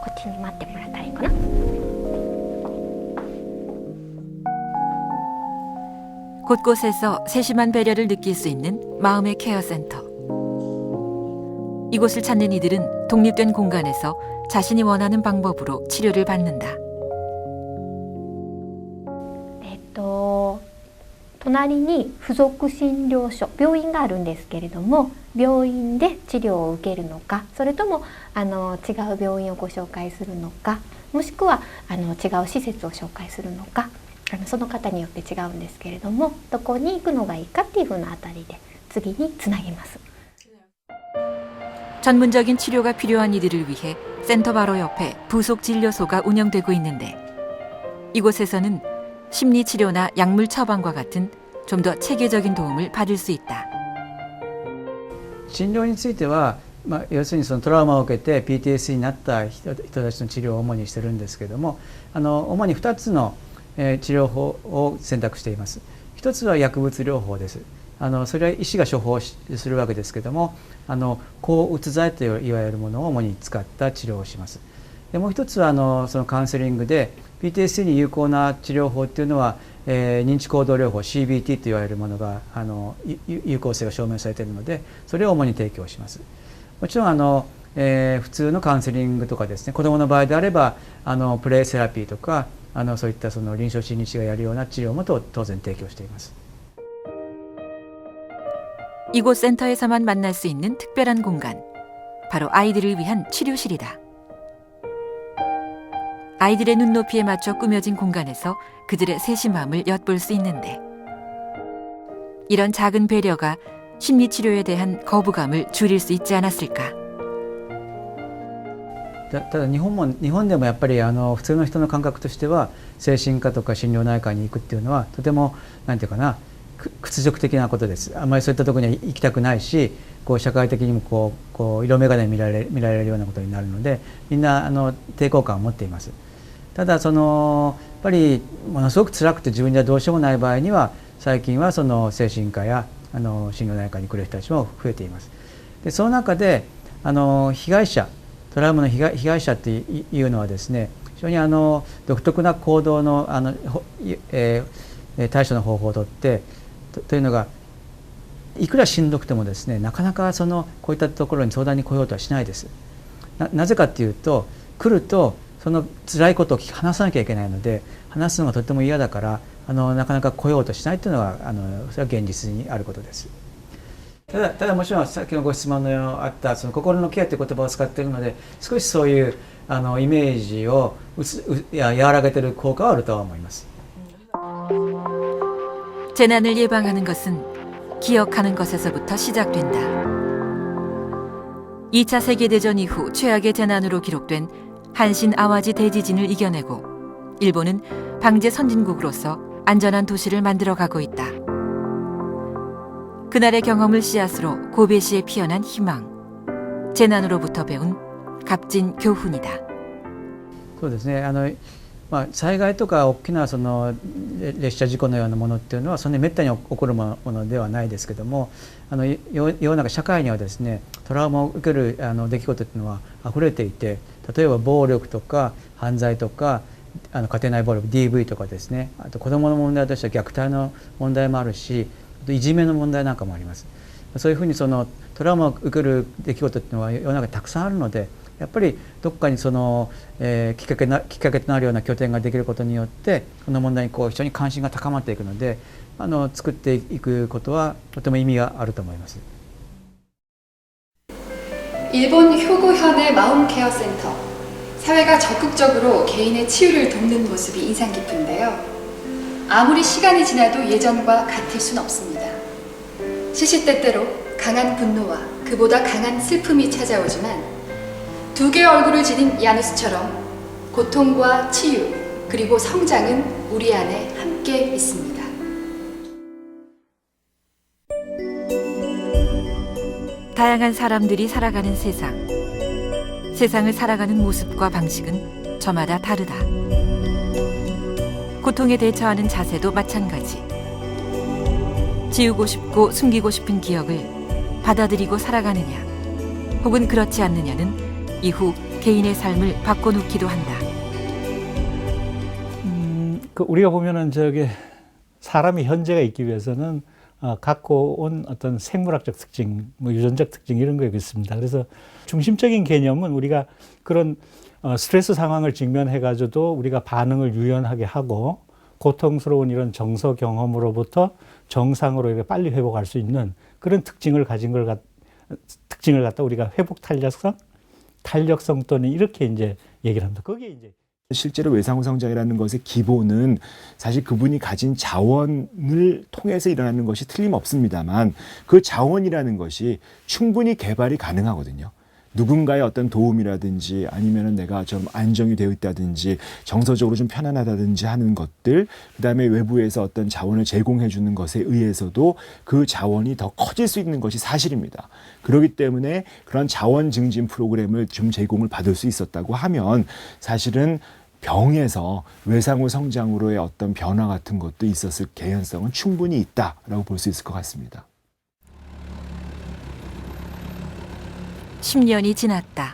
っちに待ってもらったらいいかな。 곳곳에서 세심한 배려를 느낄 수 있는 마음의 케어 센터. 이곳을 찾는 이들은 독립된 공간에서 자신이 원하는 방법으로 치료를 받는다. 隣に附属診療所、病院があるんですけれども、病院で治療を受けるのか、それとも違う病院をご紹介するのか、もしくは違う施設を紹介するのか、その方によって違うんですけれども、どこに行くのがいいかっていうふうなあたりで次につなぎます。 전문적인 치료가 필요한 이들을 위해 센터 바로 옆에 부속 진료소가 운영되고 있는데 이곳에서는 심리 치료나 약물 처방과 같은 좀 더 체계적인 도움을 받을 수 있다. 診療については、要するにそのトラウマを受けて PTSD になった人たちの治療を主にしてるんですけれども、主に2つの治療法を選択しています。一つは薬物療法です。それは医師が処方するわけですけども、抗うつ剤といわれるものを主に使った治療をします。でもう一つはそのカウンセリングで PTSD に有効な治療法っていうのは、認知行動療法 CBT と言われるものが有効性が証明されているので、それを主に提供します。もちろん普通のカウンセリングとかですね、子どもの場合であればプレイセラピーとかそういったその臨床心理士がやるような治療も当然提供しています。 이곳 센터에서만 만날 수 있는 특별한 공간, 바로 아이들을 위한 치료실이다. 아이들의 눈높이에 맞춰 꾸며진 공간에서 그들의 세심함을 엿볼 수 있는데 이런 작은 배려가 심리치료에 대한 거부감을 줄일 수 있지 않았을까. ただ日本でもやっぱり普通の人の感覚としては精神科とか心療内科に行くっていうのはとてもなんていうかな屈辱的なことです。あんまりそういったところには行きたくないし、社会的にも色眼鏡で見られるようなことになるので、みんな抵抗感を持っています。ただやっぱりものすごく辛くて自分ではどうしようもない場合には最近は精神科や心療内科に来る人たちも増えています。でその中で被害者、トラウマの被害者っていうのはですね、非常に独特な行動の対処の方法をとってというのがいくらしんどくてもですね、なかなかこういったところに相談に来ようとはしないです。なぜかっていうと、来るとその辛いことを話さなきゃいけないので、話すのがとても嫌だからなかなか来ようとしないというのがそれは現実にあることです。ただもちろんさっきのご質問のあった心のケアという言葉を使っているので、少しそういうイメージを和らげている効果はあるとは思います。 재난을 예방하는 것은 기억하는 것에서부터 시작된다. 2차 세계대전 이후 최악의 재난으로 기록된 한신 아와지 대지진을 이겨내고 일본은 방제 선진국으로서 안전한 도시를 만들어가고 있다. 그날의 경험을 씨앗으로 고베시에 피어난 희망, 재난으로부터 배운 값진 교훈이다. そうですね。災害とか大きなその列車事故のようなものっていうのはそんなにめったに起こるものではないですけども、世の中社会にはですねトラウマを受ける出来事っていうのは溢れていて、例えば暴力とか犯罪とか家庭内暴力 DV とかですね、あと子どもの問題としては虐待の問題もあるし、あといじめの問題なんかもあります。そういうふうにそのトラウマを受ける出来事っていうのは世の中にたくさんあるので、やっぱりどこかにその、きっかけとなるような拠点ができることによってこの問題に非常に関心が高まっていくので、作っていくことはとても意味があると思います。일본 효고현의 마음케어 센터. 사회가 적극적으로 개인의 치유를 돕는 모습이 인상 깊은데요. 아무리 시간이 지나도 예전과 같을 순 없습니다. 시시때때로 강한 분노와 그보다 강한 슬픔이 찾아오지만 두 개의 얼굴을 지닌 야누스처럼 고통과 치유 그리고 성장은 우리 안에 함께 있습니다. 다양한 사람들이 살아가는 세상. 세상을 살아가는 모습과 방식은 저마다 다르다. 고통에 대처하는 자세도 마찬가지. 지우고 싶고 숨기고 싶은 기억을 받아들이고 살아가느냐, 혹은 그렇지 않느냐는 이후 개인의 삶을 바꿔놓기도 한다. 우리가 보면은 사람이 현재가 있기 위해서는 갖고 온 어떤 생물학적 특징, 유전적 특징 이런 거 있습니다. 그래서 중심적인 개념은 우리가 그런 스트레스 상황을 직면해가지고도 우리가 반응을 유연하게 하고 고통스러운 이런 정서 경험으로부터 정상으로 이렇게 빨리 회복할 수 있는 그런 특징을 갖다 우리가 회복 탄력성 또는 이렇게 이제 얘기를 합니다. 거기에 이제 실제로 외상후 성장이라는 것의 기본은 사실 그분이 가진 자원을 통해서 일어나는 것이 틀림없습니다만, 그 자원이라는 것이 충분히 개발이 가능하거든요. 누군가의 어떤 도움이라든지 아니면은 내가 좀 안정이 되어 있다든지 정서적으로 좀 편안하다든지 하는 것들, 그다음에 외부에서 어떤 자원을 제공해 주는 것에 의해서도 그 자원이 더 커질 수 있는 것이 사실입니다. 그렇기 때문에 그런 자원 증진 프로그램을 좀 제공을 받을 수 있었다고 하면 사실은 병에서 외상후 성장으로의 어떤 변화 같은 것도 있었을 개연성은 충분히 있다라고 볼 수 있을 것 같습니다. 10년이 지났다.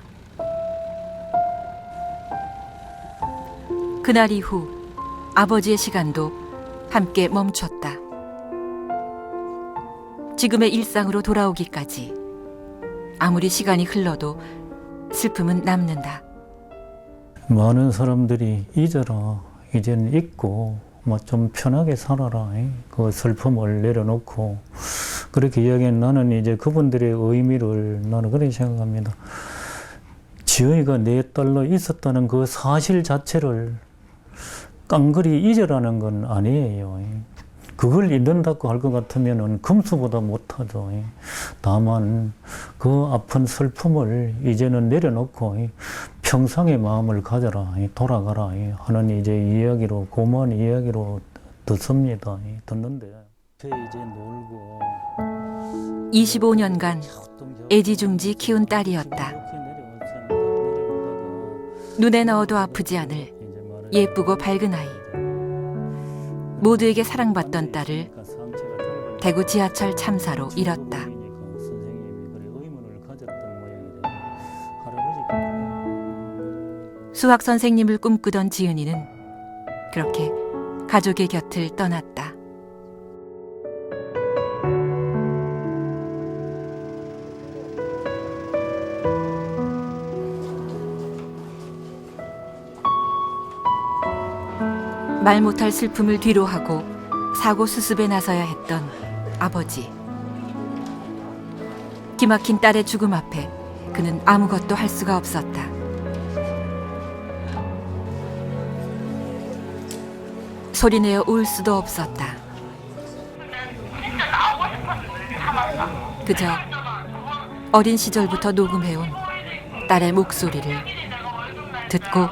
그날 이후 아버지의 시간도 함께 멈췄다. 지금의 일상으로 돌아오기까지 아무리 시간이 흘러도 슬픔은 남는다. 많은 사람들이 잊어라, 이제는 잊고 좀 편하게 살아라, 그 슬픔을 내려놓고 그렇게 이야기한 나는 이제 그분들의 의미를 나는 그렇게 생각합니다. 지영이가 내 딸로 있었다는 그 사실 자체를 깡그리 잊으라는 건 아니에요. 그걸 잊는다고 할 것 같으면 금수보다 못하죠. 다만 그 아픈 슬픔을 이제는 내려놓고 평상의 마음을 가져라, 돌아가라 하는 이제 이야기로, 고마운 이야기로 듣습니다. 듣는데 이제 놀고 25년간 애지중지 키운 딸이었다. 눈에 넣어도 아프지 않을 예쁘고 밝은 아이. 모두에게 사랑받던 딸을 대구 지하철 참사로 잃었다. 수학 선생님을 꿈꾸던 지은이는 그렇게 가족의 곁을 떠났다. 말 못할 슬픔을 뒤로하고 사고 수습에 나서야 했던 아버지. 기막힌 딸의 죽음 앞에 그는 아무것도 할 수가 없었다. 소리내어 울 수도 없었다. 그저 어린 시절부터 녹음해온 딸의 목소리를 듣고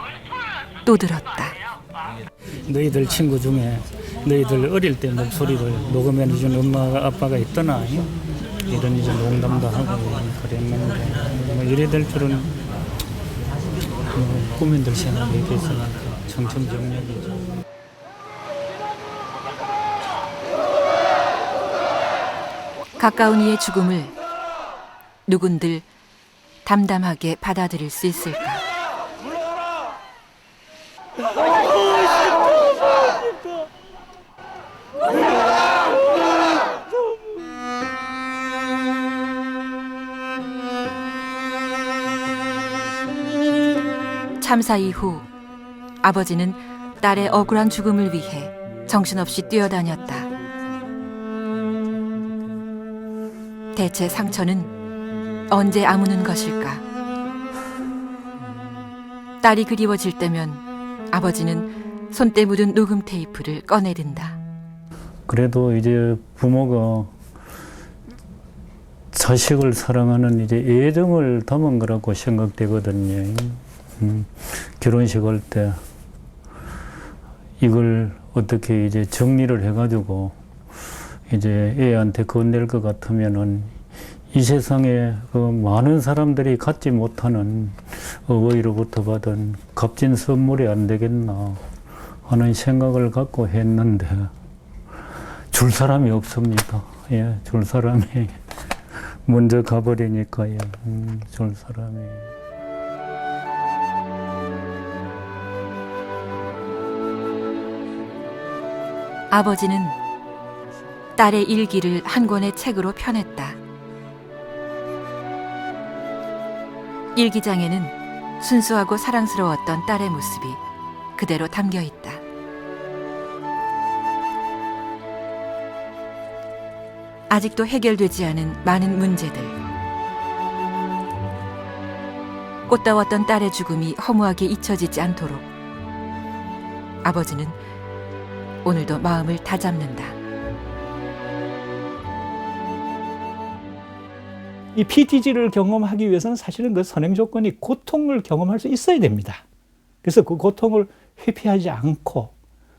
또 들었다. 너희들 친구 중에 너희들 어릴 때 목소리를 녹음해준 엄마 아빠가 있더나 이런 이제 농담도 하고 그랬는데 뭐 이래 될 줄은 국민들 생각에 대해서는 청천벽력이죠. 가까운 이의 죽음을 누군들 담담하게 받아들일 수 있을까? 참사 이후 아버지는 딸의 억울한 죽음을 위해 정신없이 뛰어다녔다. 대체 상처는 언제 아무는 것일까? 딸이 그리워질 때면 아버지는 손때 묻은 녹음 테이프를 꺼내든다. 그래도 이제 부모가 자식을 사랑하는 이제 애정을 담은 거라고 생각되거든요. 결혼식 할 때 이걸 어떻게 이제 정리를 해가지고 이제 애한테 건넬 것 같으면은 이 세상에 그 많은 사람들이 갖지 못하는 어버이로부터 받은 값진 선물이 안 되겠나 하는 생각을 갖고 했는데 줄 사람이 없습니다. 예, 줄 사람이 먼저 가버리니까요. 줄 사람이. 아버지는 딸의 일기를 한 권의 책으로 펴냈다. 일기장에는 순수하고 사랑스러웠던 딸의 모습이 그대로 담겨 있다. 아직도 해결되지 않은 많은 문제들. 꽃다웠던 딸의 죽음이 허무하게 잊혀지지 않도록 아버지는 오늘도 마음을 다잡는다. 이 PTG를 경험하기 위해서는 사실은 그 선행 조건이 고통을 경험할 수 있어야 됩니다. 그래서 그 고통을 회피하지 않고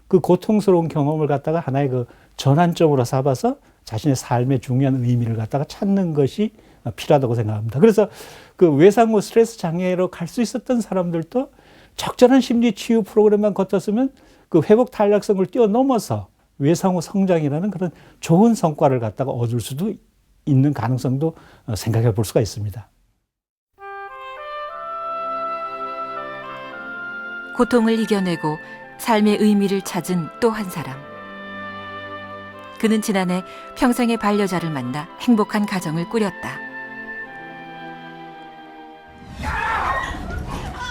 그 고통스러운 경험을 갖다가 하나의 그 전환점으로 삼아서 자신의 삶의 중요한 의미를 갖다가 찾는 것이 필요하다고 생각합니다. 그래서 그 외상후 스트레스 장애로 갈 수 있었던 사람들도 적절한 심리 치유 프로그램만 거쳤으면 그 회복 탄력성을 뛰어넘어서 외상후 성장이라는 그런 좋은 성과를 갖다가 얻을 수도 있는 가능성도 생각해 볼 수가 있습니다. 고통을 이겨내고 삶의 의미를 찾은 또 한 사람. 그는 지난해 평생의 반려자를 만나 행복한 가정을 꾸렸다.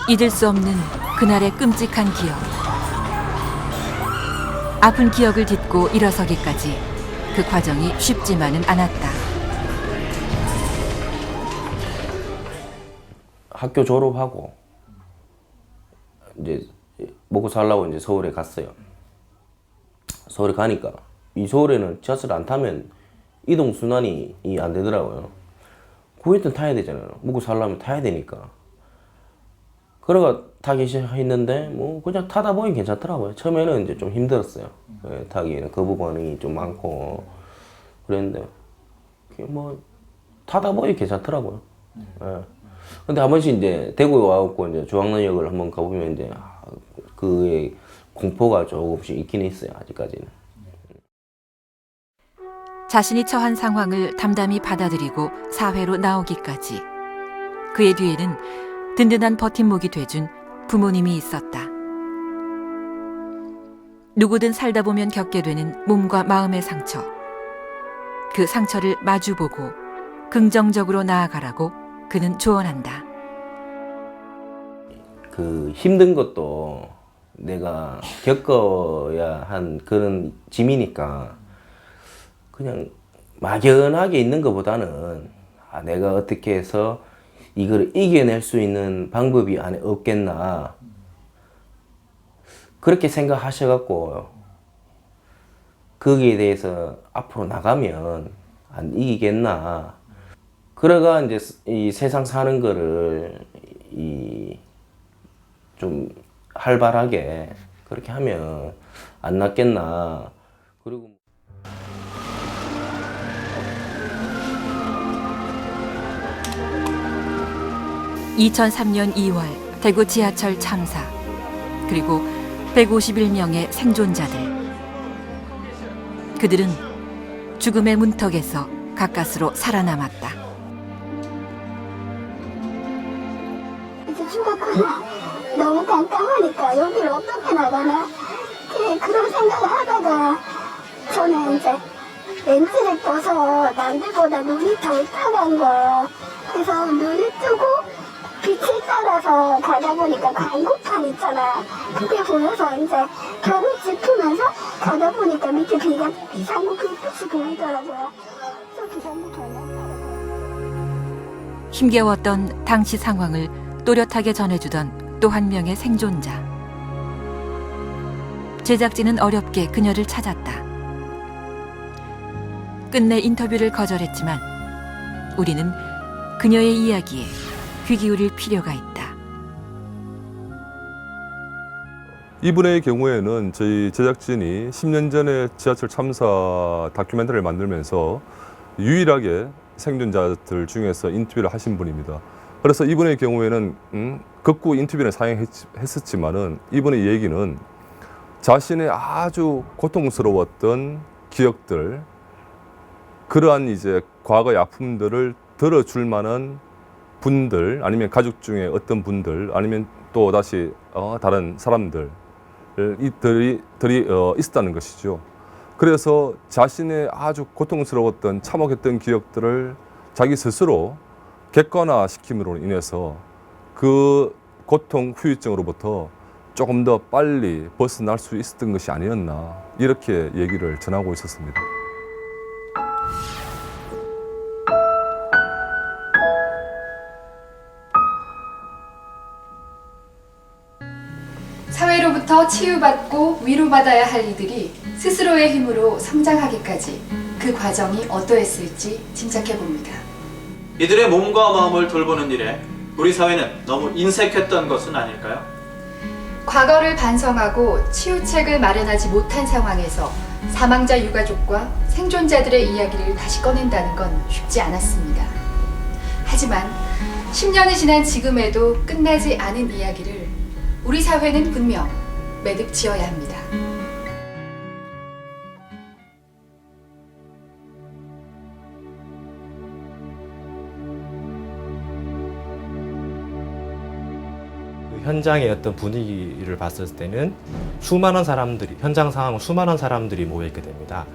잊을 수 없는 그날의 끔찍한 기억. 아픈 기억을 딛고 일어서기까지 그 과정이 쉽지만은 않았다. 학교 졸업하고 이제 먹고 살려고 이제 서울에 갔어요. 서울에 가니까 이 서울에는 지하철 안 타면 이동 순환이 안 되더라고요. 구했던 타야 되잖아요. 먹고 살려면 타야 되니까. 그래가 타기 시작했는데 뭐 그냥 타다 보니 괜찮더라고요. 처음에는 이제 좀 힘들었어요. 예, 타기에는 거부감이 좀 많고 그랬는데 뭐 타다 보니 괜찮더라고요. 예. 근데 한 번씩 이제 대구에 와갖고 이제 중앙역을 한번 가보면 이제 그의 공포가 조금씩 있긴 있어요. 아직까지는. 자신이 처한 상황을 담담히 받아들이고 사회로 나오기까지 그의 뒤에는 든든한 버팀목이 돼준 부모님이 있었다. 누구든 살다 보면 겪게 되는 몸과 마음의 상처. 그 상처를 마주보고 긍정적으로 나아가라고 그는 조언한다. 그 힘든 것도 내가 겪어야 한 그런 짐이니까 그냥 막연하게 있는 것보다는 내가 어떻게 해서 이걸 이겨낼 수 있는 방법이 안에 없겠나 그렇게 생각하셔갖고 거기에 대해서 앞으로 나가면 안 이기겠나 그래가 이제 이 세상 사는 거를 좀 활발하게 그렇게 하면 안 낫겠나. 그리고 2003년 2월 대구 지하철 참사, 그리고 151명의 생존자들. 그들은 죽음의 문턱에서 가까스로 살아남았다. 이제 죽었구나. 너무 깜깜하니까 여기를 어떻게 나가나? 그런 생각을 하다가 저는 이제 렌즈를 떠서 남들보다 눈이 덜 타는 거예요. 그래서 눈을 뜨고 빛을 따라서 가다 보니까 광고판 있잖아. 그게 보여서 이제 벽을 짚으면서 가다 보니까 밑에 비상구 불빛이 보이더라고요. 그래서 비상구 돌렸더라고요. 힘겨웠던 당시 상황을 또렷하게 전해주던 또 한 명의 생존자. 제작진은 어렵게 그녀를 찾았다. 끝내 인터뷰를 거절했지만 우리는 그녀의 이야기에 귀 기울일 필요가 있다. 이분의 경우에는 저희 제작진이 10년 전에 지하철 참사 다큐멘터리를 만들면서 유일하게 생존자들 중에서 인터뷰를 하신 분입니다. 그래서 이분의 경우에는 극구 인터뷰를 사용했었지만은 이분의 얘기는 자신의 아주 고통스러웠던 기억들, 그러한 이제 과거의 아픔들을 들어줄 만한 분들, 아니면 가족 중에 어떤 분들, 아니면 또 다시 다른 사람들이 있었다는 것이죠. 그래서 자신의 아주 고통스러웠던 참혹했던 기억들을 자기 스스로 객관화시킴으로 인해서 그 고통 후유증으로부터 조금 더 빨리 벗어날 수 있었던 것이 아니었나, 이렇게 얘기를 전하고 있었습니다. 사회로부터 치유받고 위로받아야 할 이들이 스스로의 힘으로 성장하기까지 그 과정이 어떠했을지 짐작해봅니다. 이들의 몸과 마음을 돌보는 일에 우리 사회는 너무 인색했던 것은 아닐까요? 과거를 반성하고 치유책을 마련하지 못한 상황에서 사망자 유가족과 생존자들의 이야기를 다시 꺼낸다는 건 쉽지 않았습니다. 하지만 10년이 지난 지금에도 끝나지 않은 이야기를 우리 사회는 분명 매듭 지어야 합니다. 현장의 어떤 분위기를 봤을 때는 수많은 사람들이, 현장 상황은 수많은 사람들이 모여있게 됩니다.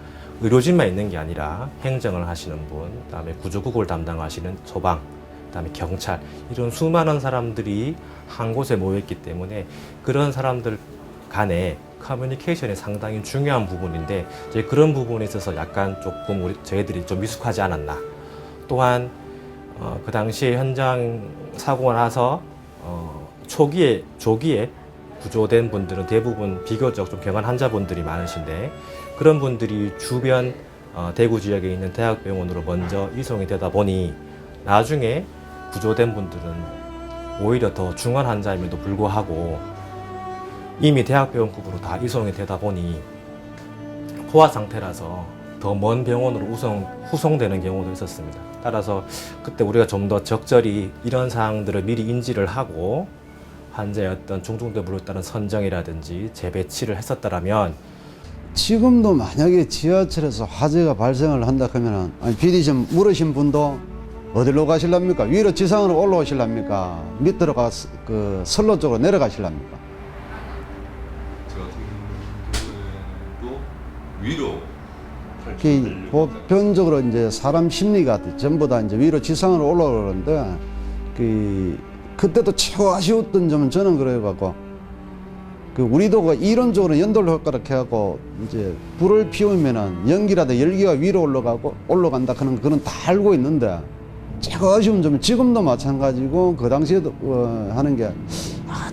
의료진만 있는 게 아니라 행정을 하시는 분, 그다음에 구조국을 담당하시는 소방, 그다음에 경찰, 이런 수많은 사람들이 한 곳에 모여있기 때문에 그런 사람들 간의 커뮤니케이션이 상당히 중요한 부분인데, 이제 그런 부분에 있어서 약간 조금 저희들이 좀 미숙하지 않았나. 또한 그 당시에 현장 사고가 나서 조기에 구조된 분들은 대부분 비교적 좀 경한 환자분들이 많으신데, 그런 분들이 주변 대구 지역에 있는 대학병원으로 먼저 이송이 되다 보니 나중에 구조된 분들은 오히려 더 중한 환자임에도 불구하고 이미 대학병원급으로 다 이송이 되다 보니 포화 상태라서 더 먼 병원으로 후송되는 경우도 있었습니다. 따라서 그때 우리가 좀 더 적절히 이런 사항들을 미리 인지를 하고 환자의 어떤 중증도에 따른 선정이라든지 재배치를 했었다면, 지금도 만약에 지하철에서 화재가 발생을 한다 하면은, 아니 PD 좀 물으신 분도 어디로 가실랍니까? 위로 지상으로 올라오실랍니까? 밑으로 가서 그 선로 쪽으로 내려가실랍니까? 저 같은 경우에도 위로 보편적으로 이제 사람 심리가 전부 다 이제 위로 지상으로 올라오는데, 그때도 최고 아쉬웠던 점은 저는 그래갖고, 우리도 이론적으로 연돌 효과를 해갖고 이제 불을 피우면은 연기라도 열기가 위로 올라간다 하는 그런 다 알고 있는데, 최고 아쉬운 점은 지금도 마찬가지고 그 당시에도 하는 게,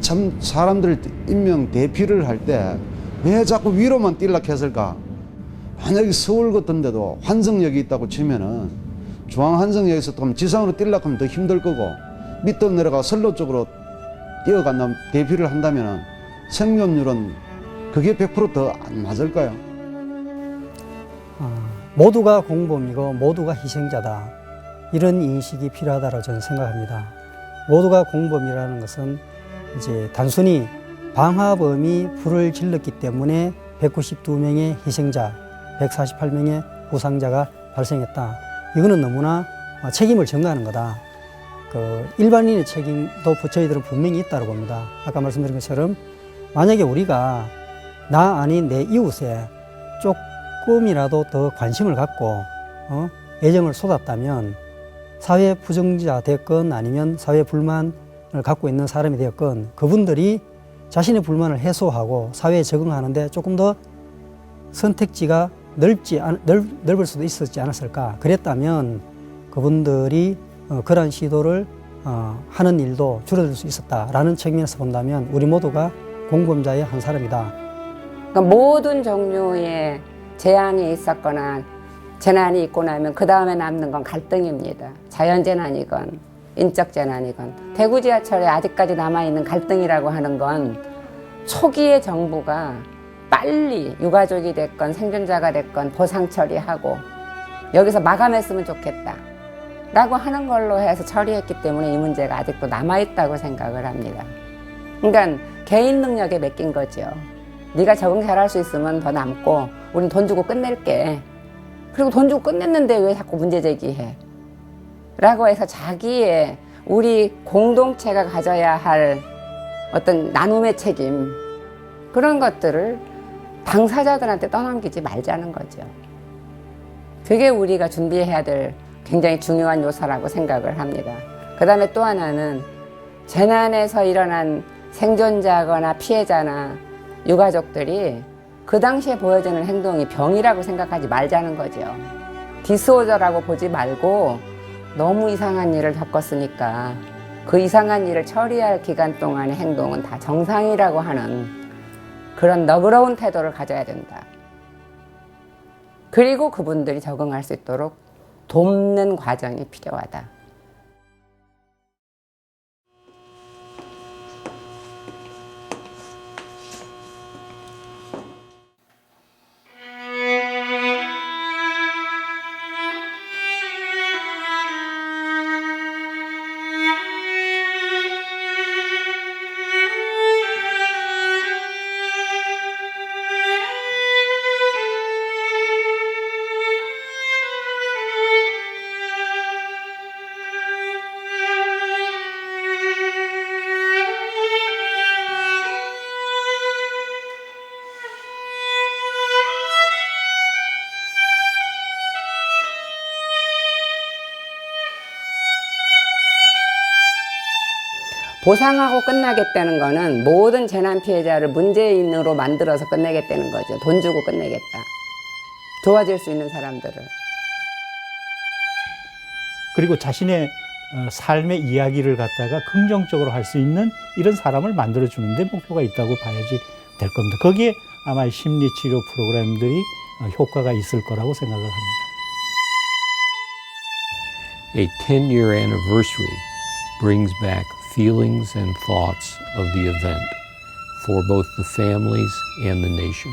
참 사람들 임명 대피를 할 때 왜 자꾸 위로만 뛸락 했을까? 만약에 서울 같은 데도 환승역이 있다고 치면은 중앙 환승역에서 지상으로 뛸락 하면 더 힘들 거고, 밑으로 내려가 선로 쪽으로 뛰어간다 대피를 한다면은 생존율은 그게 100% 더 안 맞을까요? 모두가 공범이고 모두가 희생자다, 이런 인식이 필요하다고 저는 생각합니다. 모두가 공범이라는 것은 이제 단순히 방화범이 불을 질렀기 때문에 192명의 희생자, 148명의 부상자가 발생했다. 이거는 너무나 책임을 전가하는 거다. 그 일반인의 책임도 저희들은 분명히 있다고 봅니다. 아까 말씀드린 것처럼 만약에 우리가 나 아닌 내 이웃에 조금이라도 더 관심을 갖고 애정을 쏟았다면 사회 부정자 됐건 아니면 사회 불만을 갖고 있는 사람이 되었건 그분들이 자신의 불만을 해소하고 사회에 적응하는데 조금 더 선택지가 넓을 수도 있었지 않았을까. 그랬다면 그분들이 그러한 시도를 하는 일도 줄어들 수 있었다라는 측면에서 본다면 우리 모두가 공범자의 한 사람이다. 그러니까 모든 종류의 재앙이 있었거나 재난이 있고 나면 그 다음에 남는 건 갈등입니다. 자연재난이건 인적재난이건. 대구 지하철에 아직까지 남아있는 갈등이라고 하는 건 초기의 정부가 빨리 유가족이 됐건 생존자가 됐건 보상 처리하고 여기서 마감했으면 좋겠다 라고 하는 걸로 해서 처리했기 때문에 이 문제가 아직도 남아있다고 생각을 합니다. 그러니까 개인 능력에 맡긴 거죠. 네가 적응 잘할 수 있으면 더 남고 우린 돈 주고 끝낼게. 그리고 돈 주고 끝냈는데 왜 자꾸 문제 제기해? 라고 해서 자기의 우리 공동체가 가져야 할 어떤 나눔의 책임 그런 것들을 당사자들한테 떠넘기지 말자는 거죠. 그게 우리가 준비해야 될 굉장히 중요한 요소라고 생각을 합니다. 그 다음에 또 하나는 재난에서 일어난 생존자거나 피해자나 유가족들이 그 당시에 보여주는 행동이 병이라고 생각하지 말자는 거죠. 디스오더라고 보지 말고 너무 이상한 일을 겪었으니까 그 이상한 일을 처리할 기간 동안의 행동은 다 정상이라고 하는 그런 너그러운 태도를 가져야 된다. 그리고 그분들이 적응할 수 있도록 돕는 과정이 필요하다. 보상하고 끝나겠다는 거는 모든 재난 피해자를 문재인으로 만들어서 끝내겠다는 거죠. 돈 주고 끝내겠다. 도와줄 수 있는 사람들을. 그리고 자신의 삶의 이야기를 갖다가 긍정적으로 할 수 있는 이런 사람을 만들어주는 데 목표가 있다고 봐야지 될 겁니다. 거기에 아마 심리치료 프로그램들이 효과가 있을 거라고 생각을 합니다. A 10-year anniversary brings back feelings and thoughts of the event for both the families and the nation.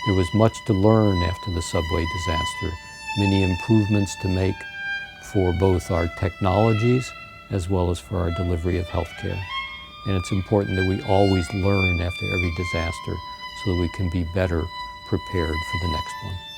There was much to learn after the subway disaster, many improvements to make for both our technologies as well as for our delivery of healthcare. And it's important that we always learn after every disaster so that we can be better prepared for the next one.